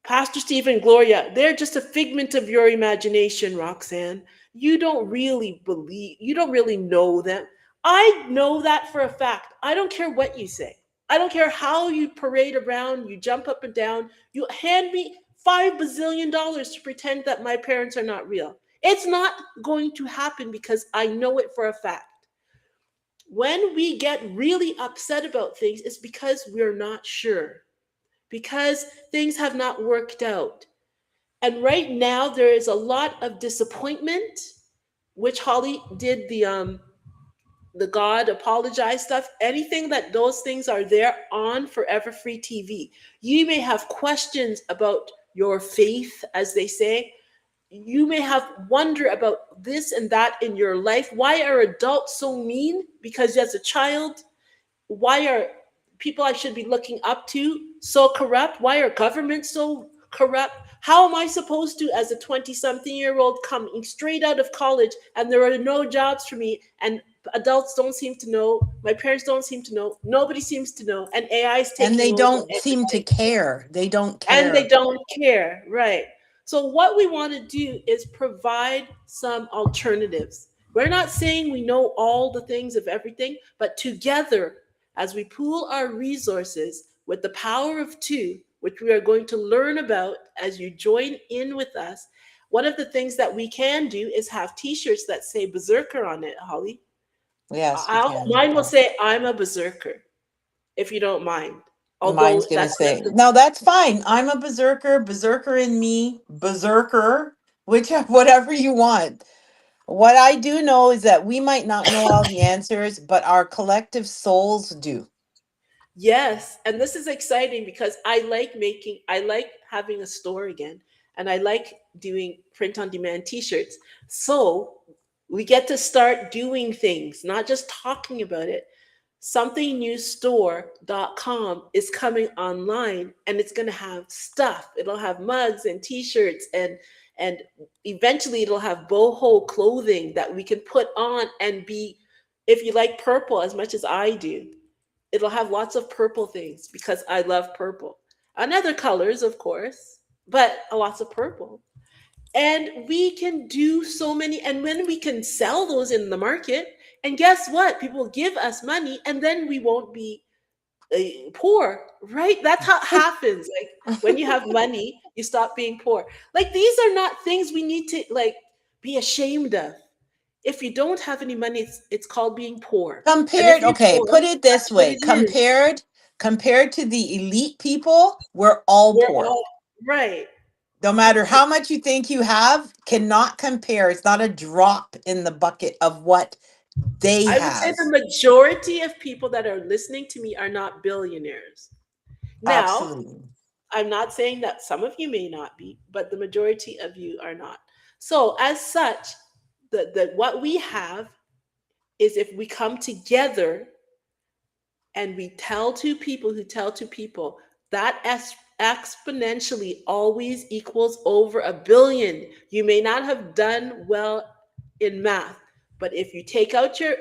S1: Pastor Stephen, Gloria, they're just a figment of your imagination, Roxanne. You don't really know them. I know that for a fact. I don't care what you say. I don't care how you parade around, you jump up and down, you hand me $5 bazillion to pretend that my parents are not real. It's not going to happen because I know it for a fact. When we get really upset about things, it's because we're not sure, because things have not worked out. And right now there is a lot of disappointment, which Holly did the God apologize stuff. Anything that those things are there on Forever Free TV. You may have questions about your faith, as they say. You may have wonder about this and that in your life. Why are adults so mean? Because as a child, why are people I should be looking up to so corrupt? Why are governments so corrupt? How am I supposed to, as a 20 something year old coming straight out of college, and there are no jobs for me, and adults don't seem to know, my parents don't seem to know, nobody seems to know, and AI is
S3: And
S1: taking
S3: they
S1: over
S3: don't seem to
S1: everybody,
S3: care. They don't
S1: and they
S3: care.
S1: don't care, right? So what we want to do is provide some alternatives. We're not saying we know all the things of everything, but together, as we pool our resources with the power of two, which we are going to learn about as you join in with us, one of the things that we can do is have t-shirts that say berserker on it, Holly.
S3: Yes, we can.
S1: Mine will say I'm a berserker, if you don't mind,
S3: Mine's
S1: although
S3: gonna
S1: that's
S3: say, no, that's fine. I'm a berserker, berserker in me, berserker, which whatever you want. What I do know is that we might not know all the answers, but our collective souls do.
S1: Yes, and this is exciting because I like having a store again, and I like doing print on demand t-shirts. So we get to start doing things, not just talking about it. Somethingnewstore.com is coming online and it's going to have stuff. It'll have mugs and t-shirts And eventually it'll have boho clothing that we can put on and be, if you like purple as much as I do, it'll have lots of purple things because I love purple. And other colors, of course, but lots of purple. And we can do so many, and when we can sell those in the market, and guess what? People will give us money, and then we won't be poor, right? That's how it happens. Like when you have money, you stop being poor. Like these are not things we need to like be ashamed of. If you don't have any money, it's called being poor. And if
S3: Compared,
S1: you're
S3: okay,
S1: poor,
S3: put it this
S1: that's what
S3: way.
S1: it is.
S3: Compared to the elite people, we're all
S1: We're
S3: poor.
S1: all right.
S3: No matter how much you think you have, cannot compare. It's not a drop in the bucket of what they
S1: I would say
S3: have.
S1: the majority of people that are listening to me are not billionaires. Now,
S3: Absolutely.
S1: I'm not saying that some of you may not be, but the majority of you are not. So, as such, the what we have is if we come together and we tell to people who tell to people, that exponentially always equals over a billion. You may not have done well in math, but if you take out your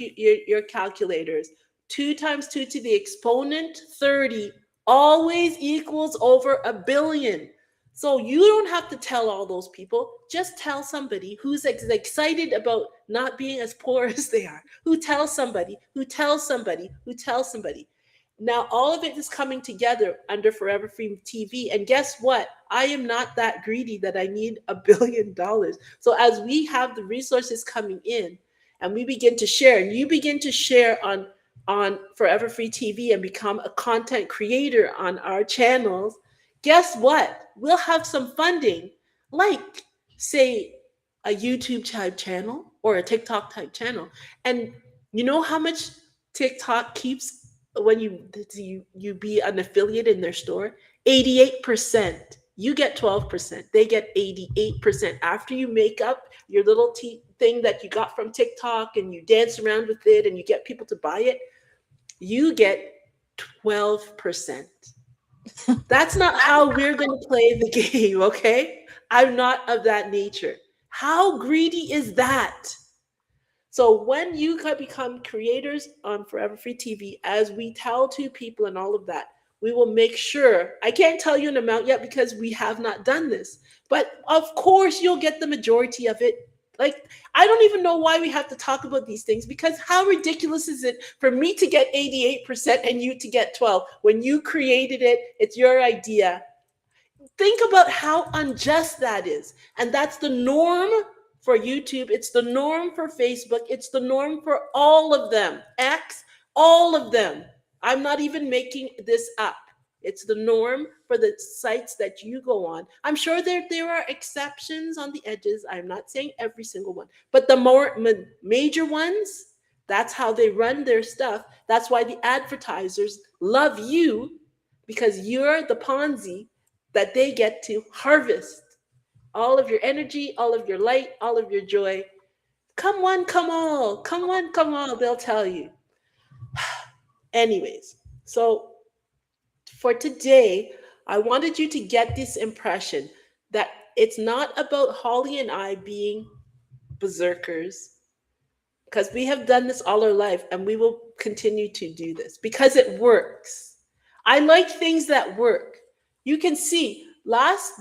S1: your calculators, 2 times 2 to the exponent 30 always equals over a billion. So you don't have to tell all those people. Just tell somebody who's excited about not being as poor as they are. Who tells somebody, who tells somebody, who tells somebody. Now all of it is coming together under Forever Free TV. And guess what? I am not that greedy that I need $1 billion. So as we have the resources coming in and we begin to share, and you begin to share on Forever Free TV and become a content creator on our channels, guess what? We'll have some funding, like, say, a YouTube type channel or a TikTok type channel. And you know how much TikTok keeps when you be an affiliate in their store? 88%. You get 12%. They get 88% after you make up your little thing that you got from TikTok and you dance around with it and you get people to buy it. You get 12%. That's not how we're going to play the game, okay? I'm not of that nature. How greedy is that? So when you become creators on Forever Free TV, as we tell to people and all of that, we will make sure. I can't tell you an amount yet because we have not done this, but of course you'll get the majority of it. Like I don't even know why we have to talk about these things because how ridiculous is it for me to get 88% and you to get 12 when you created it? It's your idea. Think about how unjust that is. And that's the norm for YouTube. It's the norm for Facebook. It's the norm for all of them. X, all of them. I'm not even making this up. It's the norm for the sites that you go on. I'm sure there are exceptions on the edges. I'm not saying every single one, but the more major ones, that's how they run their stuff. That's why the advertisers love you because you're the Ponzi that they get to harvest all of your energy, all of your light, all of your joy. Come one, come all. Come one, come all, they'll tell you. Anyways, so for today, I wanted you to get this impression that it's not about Holly and I being berserkers, because we have done this all our life and we will continue to do this because it works. I like things that work. You can see last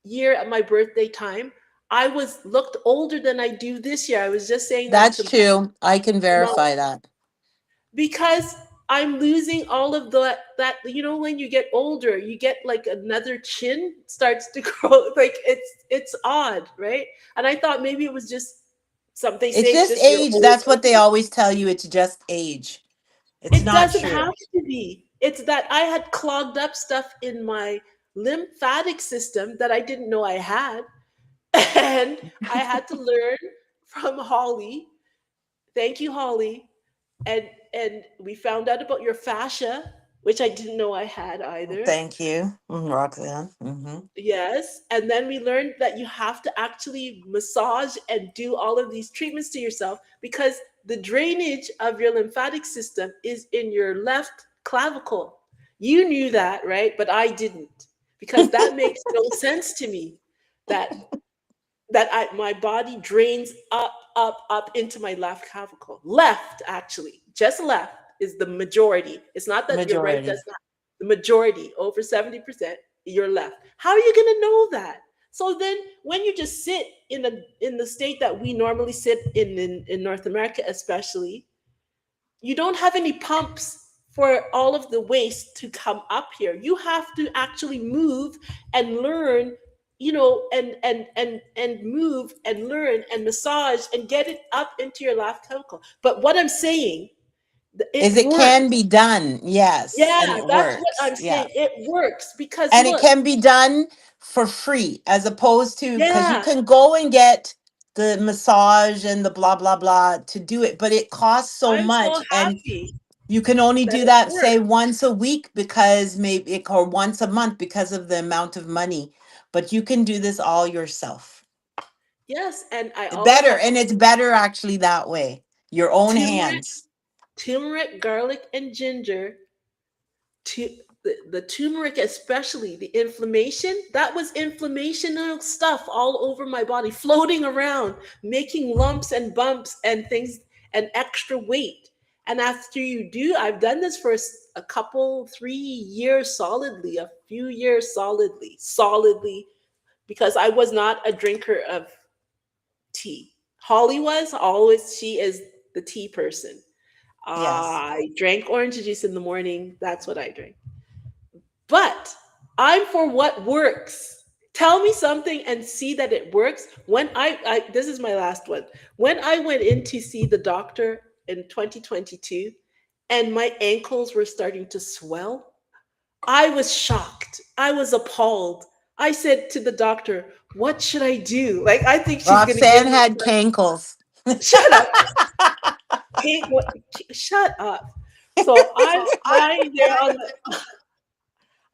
S1: year at my birthday time, I was looked older than I do this year. I was just saying that
S3: That's
S1: to
S3: true. I can
S1: Mom
S3: verify that.
S1: because I'm losing all of the that when you get older, you get like another chin starts to grow. Like it's odd, right? And I thought maybe it was just some they
S3: It's
S1: say it's
S3: just
S1: just your
S3: age.
S1: old
S3: That's what they
S1: age.
S3: always tell you. It's just age. It's
S1: It
S3: not
S1: doesn't
S3: true.
S1: have to be. It's that I had clogged up stuff in my lymphatic system that I didn't know I had. And I had to learn from Holly. Thank you, Holly. And we found out about your fascia, which I didn't know I had either.
S3: Thank you, Roxanne.
S1: Yes. And then we learned that you have to actually massage and do all of these treatments to yourself because the drainage of your lymphatic system is in your left clavicle. You knew that, right? But I didn't because that makes no sense to me. that my body drains up into my left clavicle. Left, actually, just left is the majority. It's not that your right does
S3: Majority.
S1: not. The majority, over 70%, your left. How are you gonna know that? So then, when you just sit in the state that we normally sit in North America, especially, you don't have any pumps for all of the waste to come up here. You have to actually move and learn, and move and learn and massage and get it up into your left clavicle. But what I'm saying, it
S3: Is it
S1: works.
S3: can be done. Yes. And
S1: Yeah,
S3: it
S1: that's what
S3: works.
S1: I'm
S3: Yeah.
S1: saying. It works because
S3: And it
S1: look,
S3: can be done for free as opposed to, because you
S1: yeah,
S3: can go and get the massage and the blah blah blah to do it, but it costs so
S1: I'm so
S3: much, and
S1: happy
S3: you can only
S1: that
S3: do
S1: it
S3: that say
S1: works.
S3: once a week, because maybe, or once a month, because of the amount of money, but you can do this all yourself.
S1: Yes, and I always
S3: Better,
S1: have
S3: and it's better actually that way, your own
S1: turmeric,
S3: hands.
S1: turmeric, garlic, and ginger to the turmeric, especially the inflammation, that was inflammational stuff all over my body floating around, making lumps and bumps and things and extra weight. And after you do, I've done this for a couple 3 years solidly, a few years solidly, because I was not a drinker of tea. Holly was always, she is the tea person.
S3: Yes.
S1: I drank orange juice in the morning. That's what I drank. But I'm for what works. Tell me something and see that it works. When I this is my last one. When I went in to see the doctor in 2022 and my ankles were starting to swell, I was shocked. I was appalled. I said to the doctor, "What should I do?" Like, I think she's going to give
S3: Roxanne
S1: me
S3: had cankles.
S1: shut up. Kate, what, shut up. So I'm lying there on the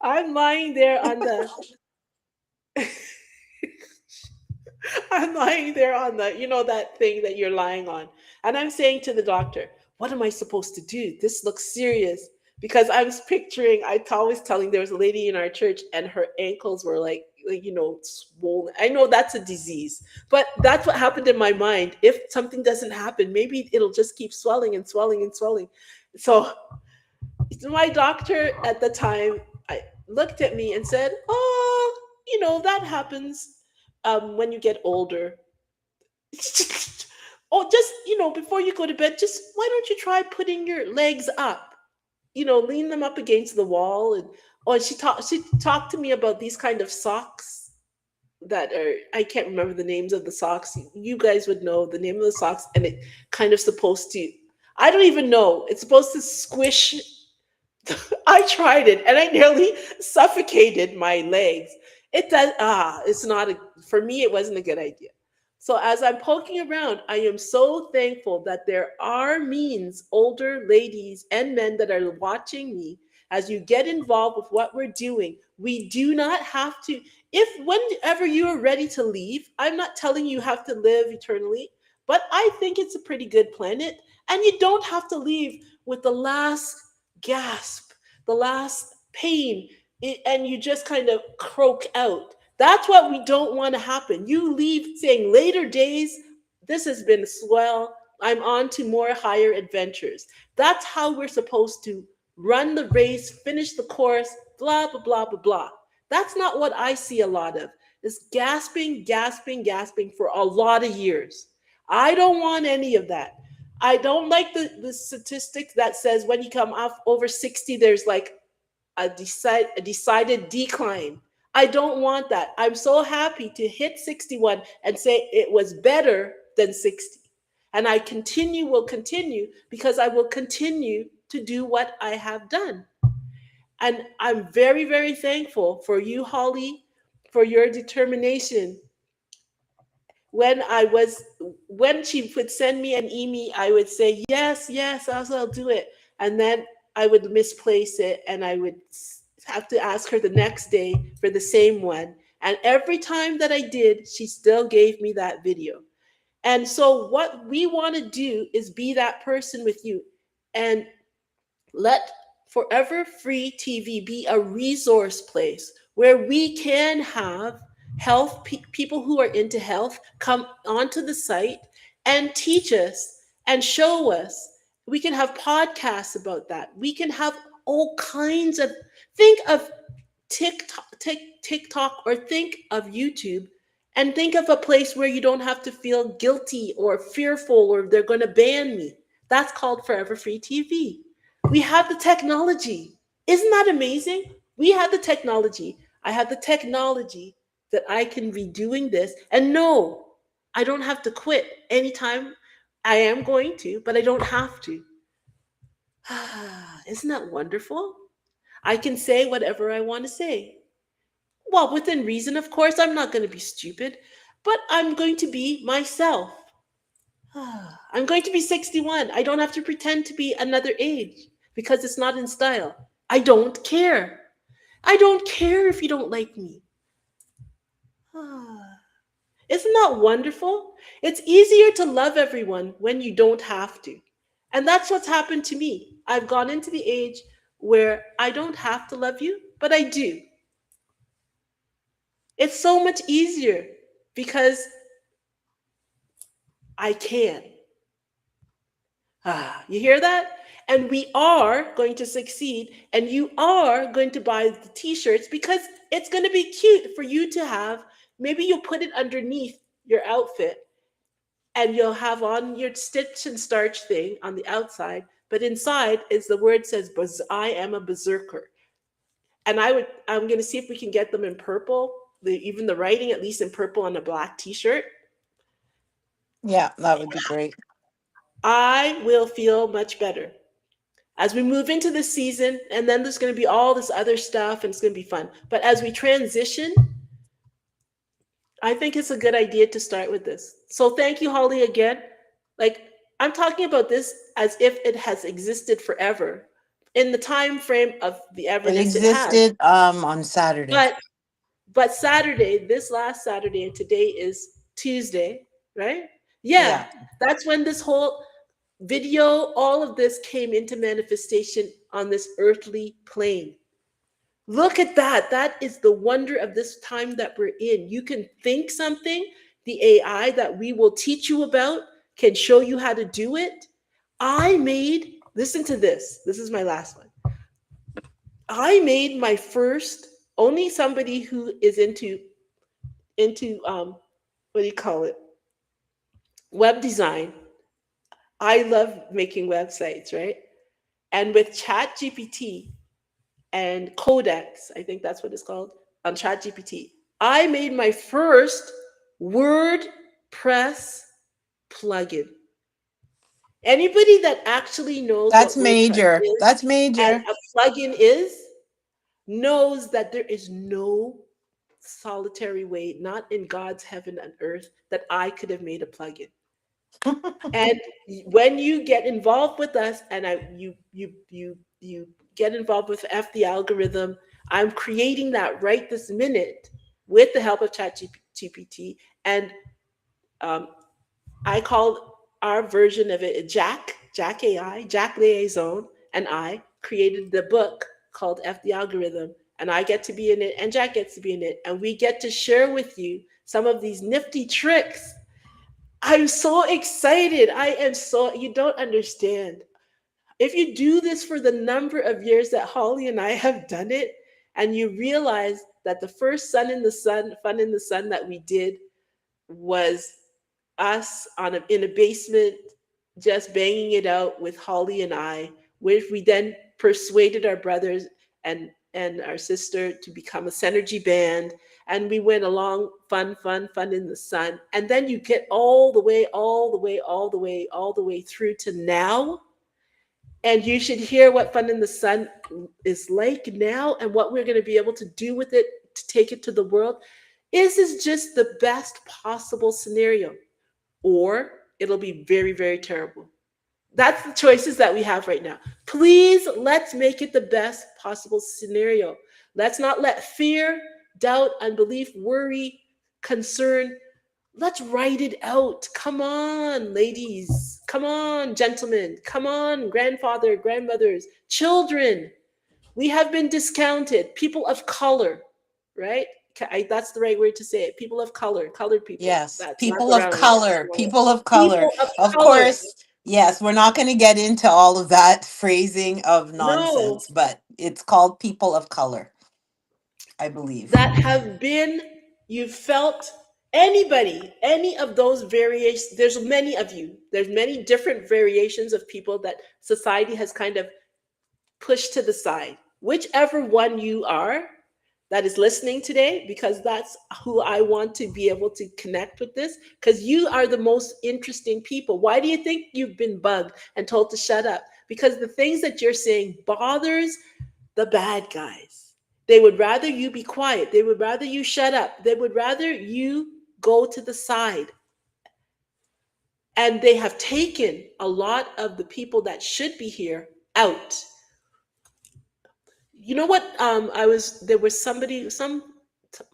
S1: I'm lying there on the, that thing that you're lying on. And I'm saying to the doctor, what am I supposed to do? This looks serious. Because I was picturing, I always telling there was a lady in our church and her ankles were like, swollen. I know that's a disease, but that's what happened in my mind. If something doesn't happen, maybe it'll just keep swelling and swelling and swelling. So my doctor at the time, I looked at me and said, "Oh, that happens when you get older." Oh, just before you go to bed, just why don't you try putting your legs up? Lean them up against the wall, and she talked to me about these kind of socks that are, I can't remember the names of the socks. You guys would know the name of the socks, and it kind of supposed to. I don't even know. It's supposed to squish. I tried it and I nearly suffocated my legs. It does it's not a for me it wasn't a good idea. So as I'm poking around, I am so thankful that there are means, older ladies and men that are watching me as you get involved with what we're doing. We do not have to, if whenever you are ready to leave, I'm not telling you have to live eternally, but I think it's a pretty good planet and you don't have to leave with the last gasp, the last pain, and you just kind of croak out. That's what we don't want to happen. You leave saying, later days, this has been swell. I'm on to more higher adventures. That's how we're supposed to run the race, finish the course, blah, blah, blah, blah, blah. That's not what I see a lot of. It's gasping, gasping, gasping for a lot of years. I don't want any of that. I don't like the statistic that says when you come off over 60, there's like a decided decline. I don't want that. I'm so happy to hit 61 and say it was better than 60. And will continue because I will continue to do what I have done. And I'm very, very thankful for you, Holly, for your determination. When she would send me an email, I would say yes, yes, I'll do it, and then I would misplace it, and I would have to ask her the next day for the same one. And every time that I did, she still gave me that video. And so, what we want to do is be that person with you, and let Forever Free TV be a resource place where we can have people who are into health come onto the site and teach us and show us. We can have podcasts about that. We can have all kinds of, think of TikTok, or think of YouTube, and think of a place where you don't have to feel guilty or fearful or they're going to ban me. That's called Forever Free TV. We have the technology. Isn't that amazing? We have the technology. I have the technology that I can be doing this. And no, I don't have to quit anytime. I am going to, but I don't have to. Isn't that wonderful? I can say whatever I want to say. Well, within reason, of course. I'm not going to be stupid, but I'm going to be myself. I'm going to be 61. I don't have to pretend to be another age because it's not in style. I don't care. I don't care if you don't like me. Isn't that wonderful? It's easier to love everyone when you don't have to. And that's what's happened to me. I've gone into the age where I don't have to love you, but I do. It's so much easier because I can. You hear that? And we are going to succeed, and you are going to buy the t shirts because it's going to be cute for you to have. Maybe you'll put it underneath your outfit and you'll have on your stitch and starch thing on the outside, but inside is the word says, I am a berserker. And I'm going to see if we can get them in purple, even the writing, at least in purple on a black t shirt.
S3: Yeah, that would be great.
S1: I will feel much better as we move into the season, and then there's going to be all this other stuff and it's going to be fun. But as we transition, I think it's a good idea to start with this. So thank you, Holly, again. Like, I'm talking about this as if it has existed forever in the time frame of the
S3: It
S1: everness it has.
S3: existed on Saturday.
S1: But Saturday, this last Saturday, and today is Tuesday, right? Yeah,
S3: Yeah.
S1: that's when this whole video, all of this came into manifestation on this earthly plane. Look at that. That is the wonder of this time that we're in. You can think something, the AI that we will teach you about can show you how to do it. Listen to this. This is my last one. I made my first, only somebody who is into what do you call it? Web design. I love making websites, right? And with Chat GPT and Codex, I think that's what it's called, on Chat GPT, I made my first WordPress plugin. Anybody that actually knows
S3: That's
S1: what WordPress
S3: major.
S1: is
S3: That's
S1: and
S3: major.
S1: a plugin is knows that there is no solitary way, not in God's heaven and earth, that I could have made a plugin. And when you get involved with us, and you get involved with F the algorithm, I'm creating that right this minute with the help of ChatGPT, and um, I called our version of it Jack AI, Jack Liaison, and I created the book called F the Algorithm, and I get to be in it, and Jack gets to be in it, and we get to share with you some of these nifty tricks. I'm so excited. You don't understand. If you do this for the number of years that Holly and I have done it, and you realize that the first Fun in the Sun that we did was us in a basement, just banging it out with Holly and I, which we then persuaded our brothers and our sister to become a synergy band, and we went along fun in the sun, and then you get all the way through to now, and you should hear what Fun in the Sun is like now and what we're going to be able to do with it to take it to the world. This is just the best possible scenario, or it'll be very, very terrible. That's the choices that we have right now. Please, let's make it the best possible scenario. Let's not let fear, doubt, unbelief, worry, concern, let's write it out. Come on, ladies. Come on, gentlemen. Come on, grandfather, grandmothers, children. We have been discounted. People of color, right? That's the right word to say it. People of color, colored people.
S3: Yes,
S1: That's
S3: people of
S1: around.
S3: color, people of color.
S1: People of
S3: Of
S1: color.
S3: course, yes, we're not going to get into all of that phrasing of
S1: No,
S3: nonsense, but it's called people of color, I believe.
S1: that have been, you felt anybody, any of those variations. There's many of you. There's many different variations of people that society has kind of pushed to the side. Whichever one you are that is listening today, because that's who I want to be able to connect with this, because you are the most interesting people. Why do you think you've been bugged and told to shut up? Because the things that you're saying bothers the bad guys. They would rather you be quiet. They would rather you shut up. They would rather you go to the side. And they have taken a lot of the people that should be here out. You know what? I was there was somebody, some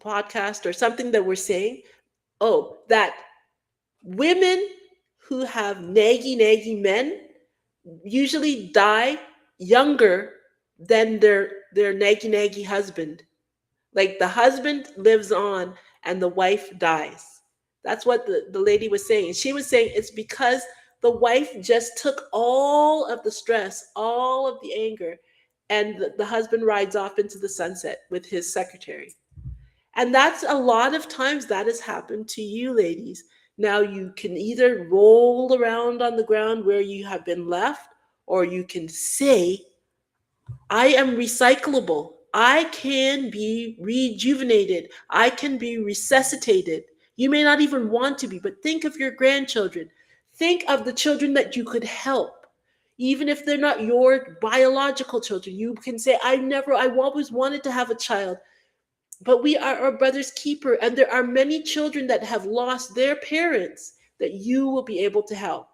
S1: podcast or something that were saying, oh, that women who have naggy men usually die younger than their naggy husband. Like the husband lives on and the wife dies. That's what the lady was saying. She was saying it's because the wife just took all of the stress, all of the anger, and the husband rides off into the sunset with his secretary. And that's a lot of times that has happened to you, ladies. Now you can either roll around on the ground where you have been left, or you can say, I am recyclable. I can be rejuvenated. I can be resuscitated. You may not even want to be, but think of your grandchildren. Think of the children that you could help. Even if they're not your biological children, you can say, I always wanted to have a child, but we are our brother's keeper. And there are many children that have lost their parents that you will be able to help.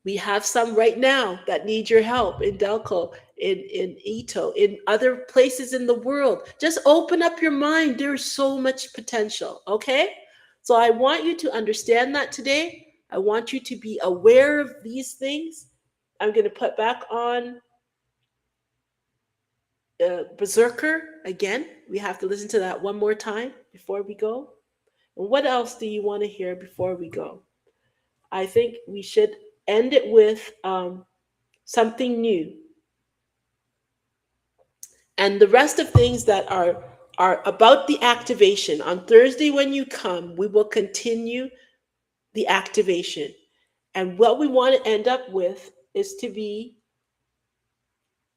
S1: We have some right now that need your help in Delco, in Ito, in other places in the world. Just open up your mind. There's so much potential, okay? So I want you to understand that today. I want you to be aware of these things. I'm going to put back on Berserker again. We have to listen to that one more time before we go. And what else do you want to hear before we go? I think we should end it with something new. And the rest of things that are about the activation. On Thursday when you come, we will continue the activation. And what we want to end up with is to be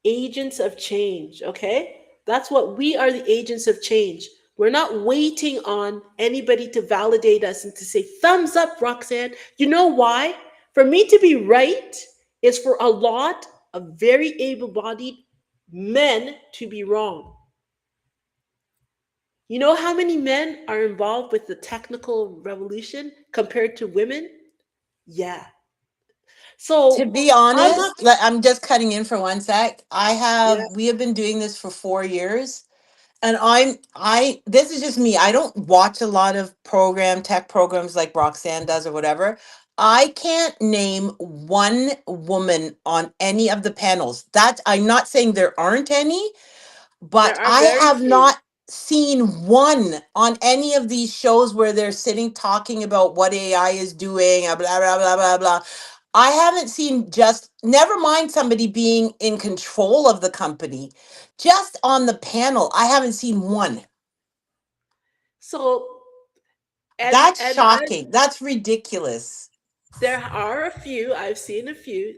S1: agents of change, okay? That's what we are, the agents of change. We're not waiting on anybody to validate us and to say, thumbs up, Roxanne. You know why? For me to be right is for a lot of very able bodied men to be wrong. You know how many men are involved with the technical revolution compared to women? Yeah.
S3: To
S1: So
S3: be
S1: I'm not,
S3: honest, I'm just cutting in for one sec.
S1: yeah,
S3: We have been doing this for 4 years. And this is just me. I don't watch a lot of tech programs like Roxanne does or whatever. I can't name one woman on any of the panels. I'm not saying there aren't any,
S1: there
S3: but
S1: are
S3: I
S1: very
S3: have
S1: few.
S3: not seen one on any of these shows where they're sitting talking about what AI is doing, blah, blah, blah, blah, blah. I haven't seen, just never mind somebody being in control of the company. Just on the panel, I haven't seen one.
S1: So
S3: That's
S1: and I
S3: shocking. That's ridiculous.
S1: there are a few, I've seen a few,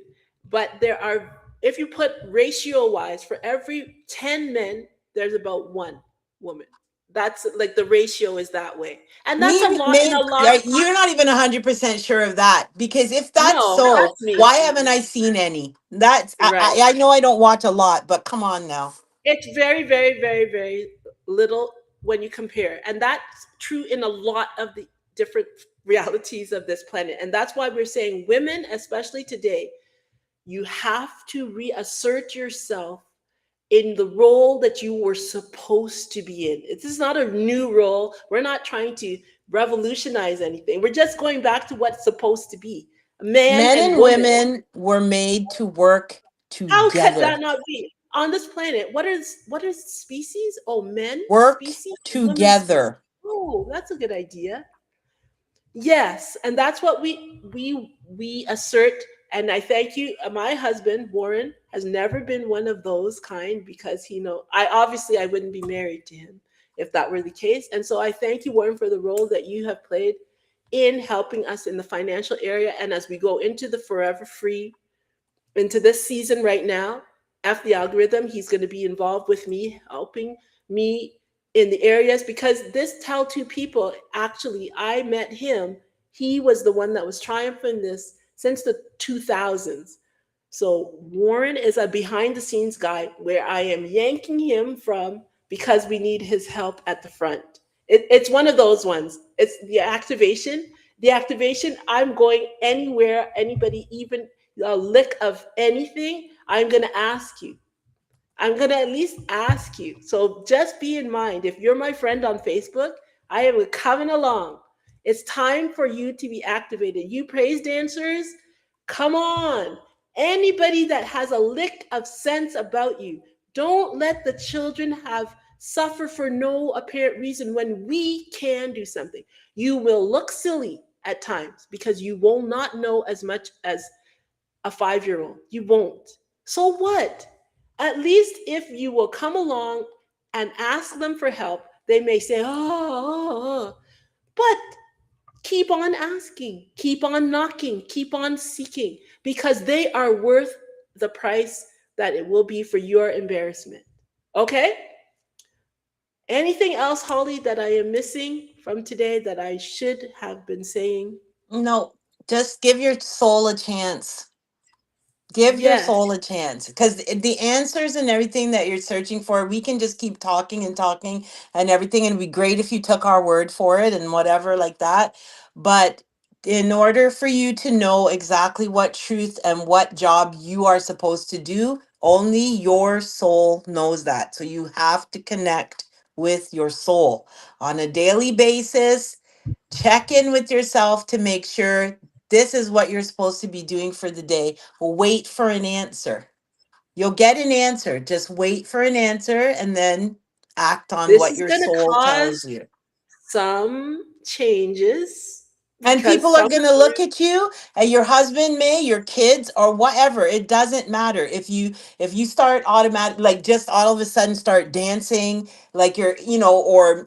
S1: but there are, if you put ratio wise, for every 10 men, there's about one woman. That's like the ratio is that way. And that's a lot in a lot of,
S3: You're not even 100% sure of that, because if that's
S1: no,
S3: so,
S1: that's me.
S3: why haven't I seen any?
S1: Right.
S3: I know I don't watch a lot, but come on now.
S1: It's very, very, very, very little when you compare. And that's true in a lot of the different realities of this planet. And that's why we're saying women, especially today, you have to reassert yourself in the role that you were supposed to be in. This is not a new role. We're not trying to revolutionize anything. We're just going back to what's supposed to be. Man
S3: Men
S1: and
S3: and
S1: woman.
S3: women were made to work
S1: How could
S3: together.
S1: that not be? on this planet, what is species? Oh, men
S3: Work
S1: species, women species.
S3: together.
S1: Oh, that's a good idea. Yes, and that's what we assert. And I thank you. My husband Warren has never been one of those kind, because he know I obviously I wouldn't be married to him if that were the case. And so I thank you, Warren, for the role that you have played in helping us in the financial area. And as we go into the forever free, into this season right now, F the algorithm, he's going to be involved with me, helping me in the areas, because this tell two people, actually, I met him. He was the one that was triumphing this since the 2000s. So Warren is a behind the scenes guy where I am yanking him from because we need his help at the front. It's one of those ones. It's the activation. The activation, I'm going anywhere, anybody, even a lick of anything, I'm going to ask you. I'm going to at least ask you. So just be in mind, if you're my friend on Facebook, I am coming along. It's time for you to be activated. You praise dancers, come on. Anybody that has a lick of sense about you, don't let the children have suffer for no apparent reason when we can do something. You will look silly at times because you will not know as much as a 5 year old. You won't. So what? At least if you will come along and ask them for help, they may say, oh, but keep on asking, keep on knocking, keep on seeking, because they are worth the price that it will be for your embarrassment. Okay? Anything else, Holly, that I am missing from today that I should have been saying?
S3: No, just give your soul a chance. Give your
S1: Yes.
S3: soul a chance, because the answers and everything that you're searching for, we can just keep talking and talking and everything. And it'd be great if you took our word for it and whatever, like that. But in order for you to know exactly what truth and what job you are supposed to do, only your soul knows that. So you have to connect with your soul on a daily basis. Check in with yourself to make sure this is what you're supposed to be doing for the day. Wait for an answer. You'll get an answer. Just wait for an answer and then act on
S1: This
S3: what
S1: is
S3: your
S1: going to
S3: soul
S1: cause
S3: tells you.
S1: some changes
S3: And
S1: because
S3: people are
S1: sometimes
S3: going to look at you, and your husband may, your kids, or whatever. It doesn't matter. If you start automatic, like just all of a sudden start dancing, like you're, or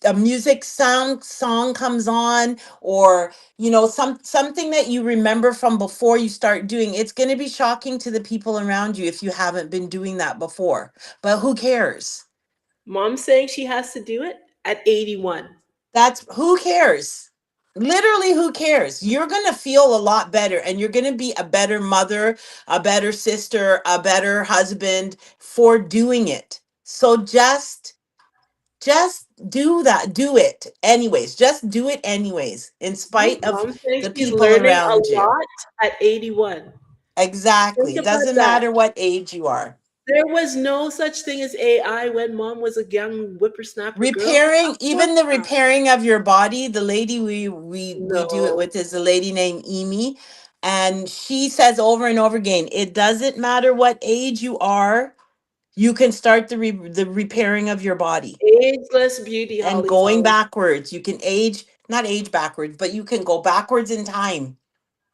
S3: a music song comes on, or something that you remember from before you start doing, it's going to be shocking to the people around you if you haven't been doing that before. But who cares?
S1: mom's saying she has to do it at 81.
S3: That's who cares? Literally, who cares? You're going to feel a lot better, and you're going to be a better mother, a better sister, a better husband for doing it. So just do that. Do it anyways. Just do it anyways, in spite of
S1: Mom's saying
S3: the
S1: she's
S3: people
S1: learning a
S3: around you.
S1: lot at 81. Think
S3: Exactly. It
S1: about
S3: doesn't
S1: that.
S3: matter what age you are.
S1: There was no such thing as AI when mom was a young whippersnapper girl.
S3: Repairing,
S1: Of course
S3: even the
S1: not.
S3: repairing of your body, the lady we do it
S1: No.
S3: with is a lady named Amy, and she says over and over again, it doesn't matter what age you are, you can start the repairing of your body.
S1: Ageless beauty,
S3: And
S1: Holly's
S3: going
S1: always.
S3: backwards, you can age, not age backwards, but you can go backwards in time.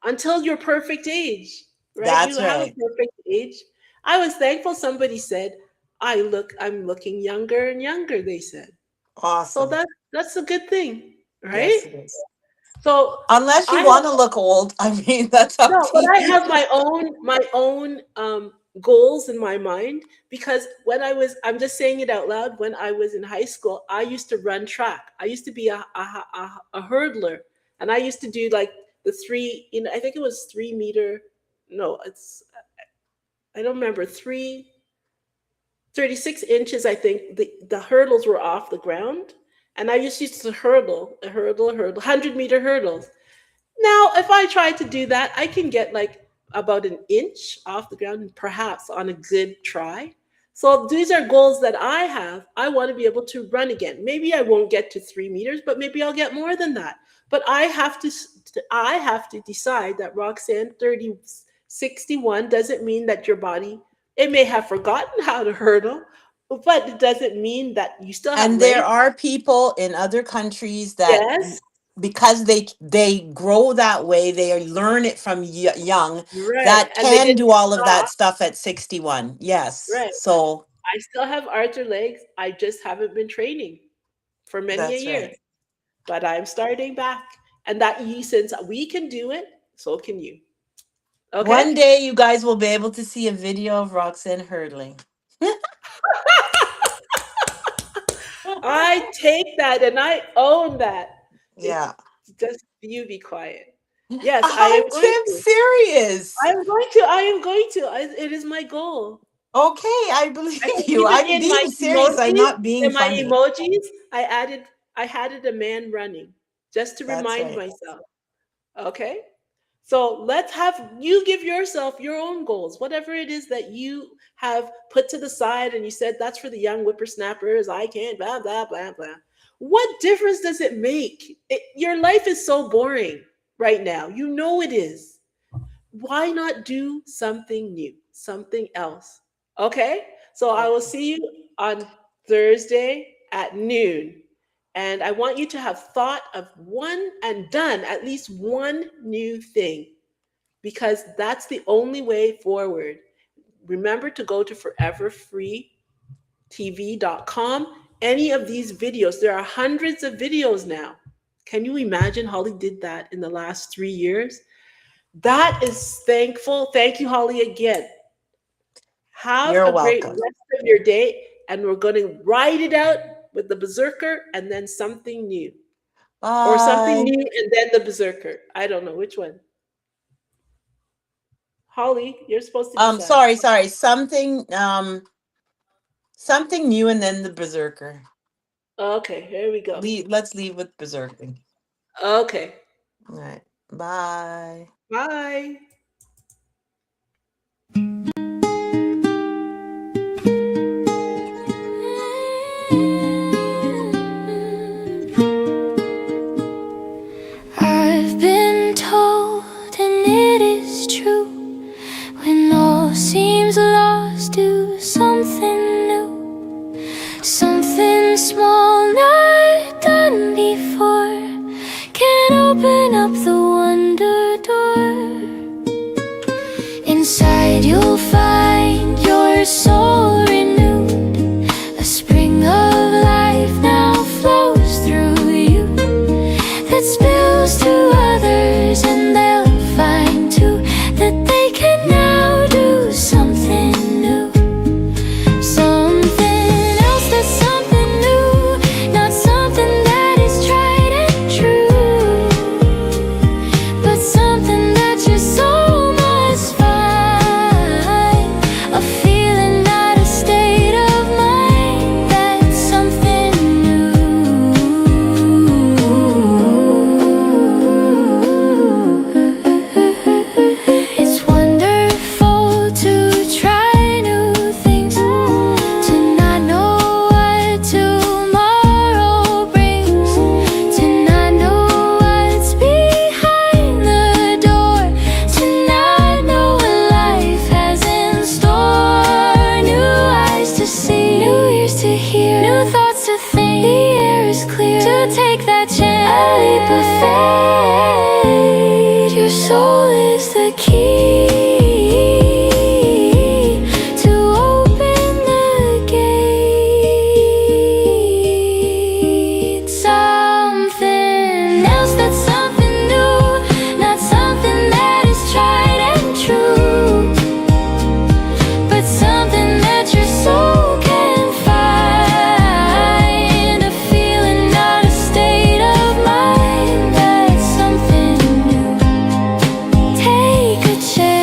S1: Until your perfect age, right? You
S3: That's
S1: have a
S3: right.
S1: perfect age. I was thankful somebody said, I'm looking younger and younger, they said. So
S3: Awesome.
S1: that's a good thing, right?
S3: Yes, it is.
S1: So
S3: Unless you
S1: I
S3: want to look old, I mean, that's up
S1: no,
S3: to
S1: but I
S3: you.
S1: have my own goals in my mind, because when I'm just saying it out loud. When I was in high school, I used to run track. I used to be a hurdler, and I used to do like the three. I think it was 3 meter. No, I don't remember 36 inches. I think the hurdles were off the ground, and I just used to hurdle, a hurdle, a hurdle, 100-meter hurdles. Now, if I try to do that, I can get like about an inch off the ground, perhaps on a good try. So these are goals that I have. I want to be able to run again. Maybe I won't get to 3 meters, but maybe I'll get more than that. But I have to decide that Roxanne 3061 doesn't mean that your body It may have forgotten how to hurdle, but it doesn't mean that you still have
S3: And there
S1: legs.
S3: are people in other countries that
S1: Yes,
S3: because they grow that way, they learn it from young,
S1: right.
S3: that
S1: And they
S3: can
S1: didn't
S3: do all of that
S1: stop.
S3: stuff at 61. Yes.
S1: Right.
S3: So
S1: I still have archer legs. I just haven't been training for many a
S3: that's
S1: year.
S3: right.
S1: But I'm starting back. And since we can do it, so can you. Okay?
S3: One day you guys will be able to see a video of Roxanne hurdling.
S1: I take that and I own that. It's
S3: Yeah.
S1: just you be quiet. Yes, I
S3: I'm
S1: am going to.
S3: serious.
S1: I am going to. I am going to. It is my goal.
S3: Okay, I
S1: And
S3: believe you.
S1: even
S3: I'm
S1: in my
S3: being serious. I'm
S1: emojis,
S3: not being funny.
S1: I added a man running just to
S3: That's
S1: remind
S3: right.
S1: myself. Okay? So let's have you give yourself your own goals, whatever it is that you have put to the side and you said that's for the young whippersnappers. I can't, blah, blah, blah, blah. What difference does it make? Your life is so boring right now. You know it is. Why not do something new, something else? Okay? So I will
S3: Okay.
S1: see you on Thursday at noon. And I want you to have thought of one and done at least one new thing because that's the only way forward. Remember to go to foreverfreetv.com. Any of these videos, there are hundreds of videos now. Can you imagine Holly did that in the last 3 years? That is thankful. Thank you, Holly, again. Have
S3: You're
S1: a great
S3: welcome.
S1: rest of your day, and we're going to ride it out with the Berserker and then something new. Or something
S3: Bye.
S1: new and then the Berserker. I don't know which one. Holly, you're supposed to decide.
S3: Sorry. Something new and then the berserker.
S1: Okay, here we go.
S3: Let's leave with berserking.
S1: Okay,
S3: All right. Bye.
S1: bye.
S2: I've been told, and it is true, when all seems lost, do something new, something small not done before, can open up the wonder door. Inside you'll find your soul renewed, a spring of life now flows through you, that spills to others, and they'll find too that they can now do something new. Something else, that's something new, not something that is tried and true, but something that your soul must find, a feeling, not a state of mind, that's something new. It's wonderful to try new things, to not know what tomorrow brings, to not know what's behind the door, to not know what life has in store. New eyes to see, new ears to hear, new thoughts to think. The air is clear to take that chance, a leap of faith. Your soul is the key to open the gate. Something else, that's something new, not something that is tried and true, but something that your soul can find, a feeling, not a state of mind, that's something new. Take a chance.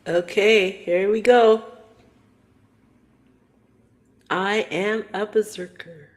S1: Okay, here we go. I am a berserker.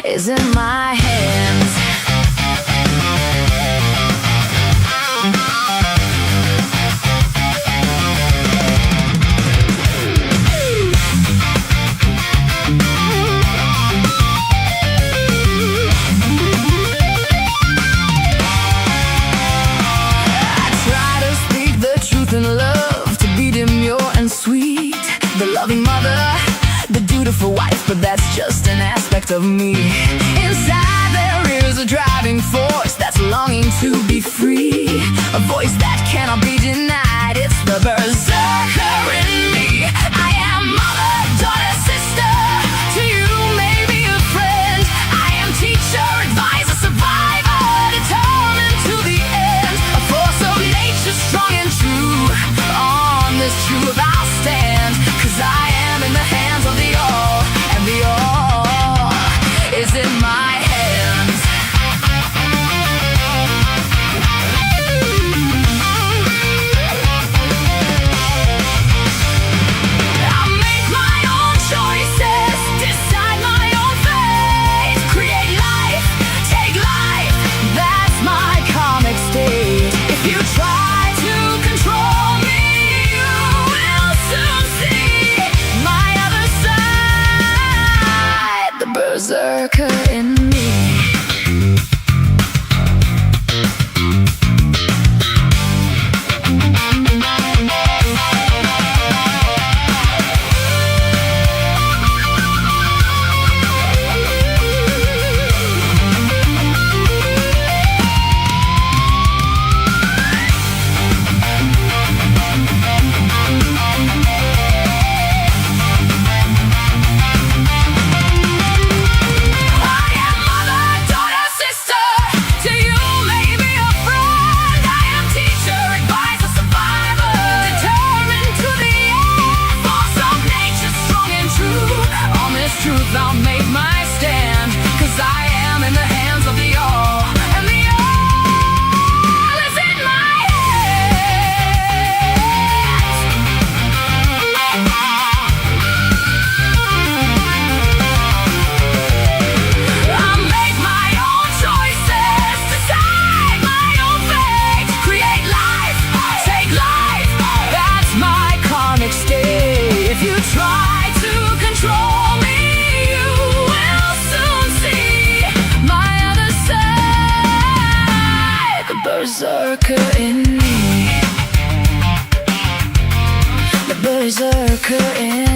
S2: Is in my hands. I try to speak the truth in love, to be demure and sweet, the loving mother, the dutiful wife, but that's just an aspect of me. Inside there is a driving force that's longing to be free, a voice that cannot be denied. It's the berserker in me. I am mother, daughter, sister. To you, maybe a friend. I am teacher, advisor, survivor, determined to the end. A force of nature, strong and true. On this truth I'll stand, 'cause I am in the hands of the all, and the all is in my hands. I make my own choices, decide my own fate, create life, take life, that's my comic state. If you try to control me, you will soon see my other side, the berserker in me. I'll make my stand, 'cause I am in the hands of the all, and the all is in my hands. I'll make my own choices, decide my own fate, create life, take life, that's my karmic state. If you try to control me, berserker in me, the berserker in me.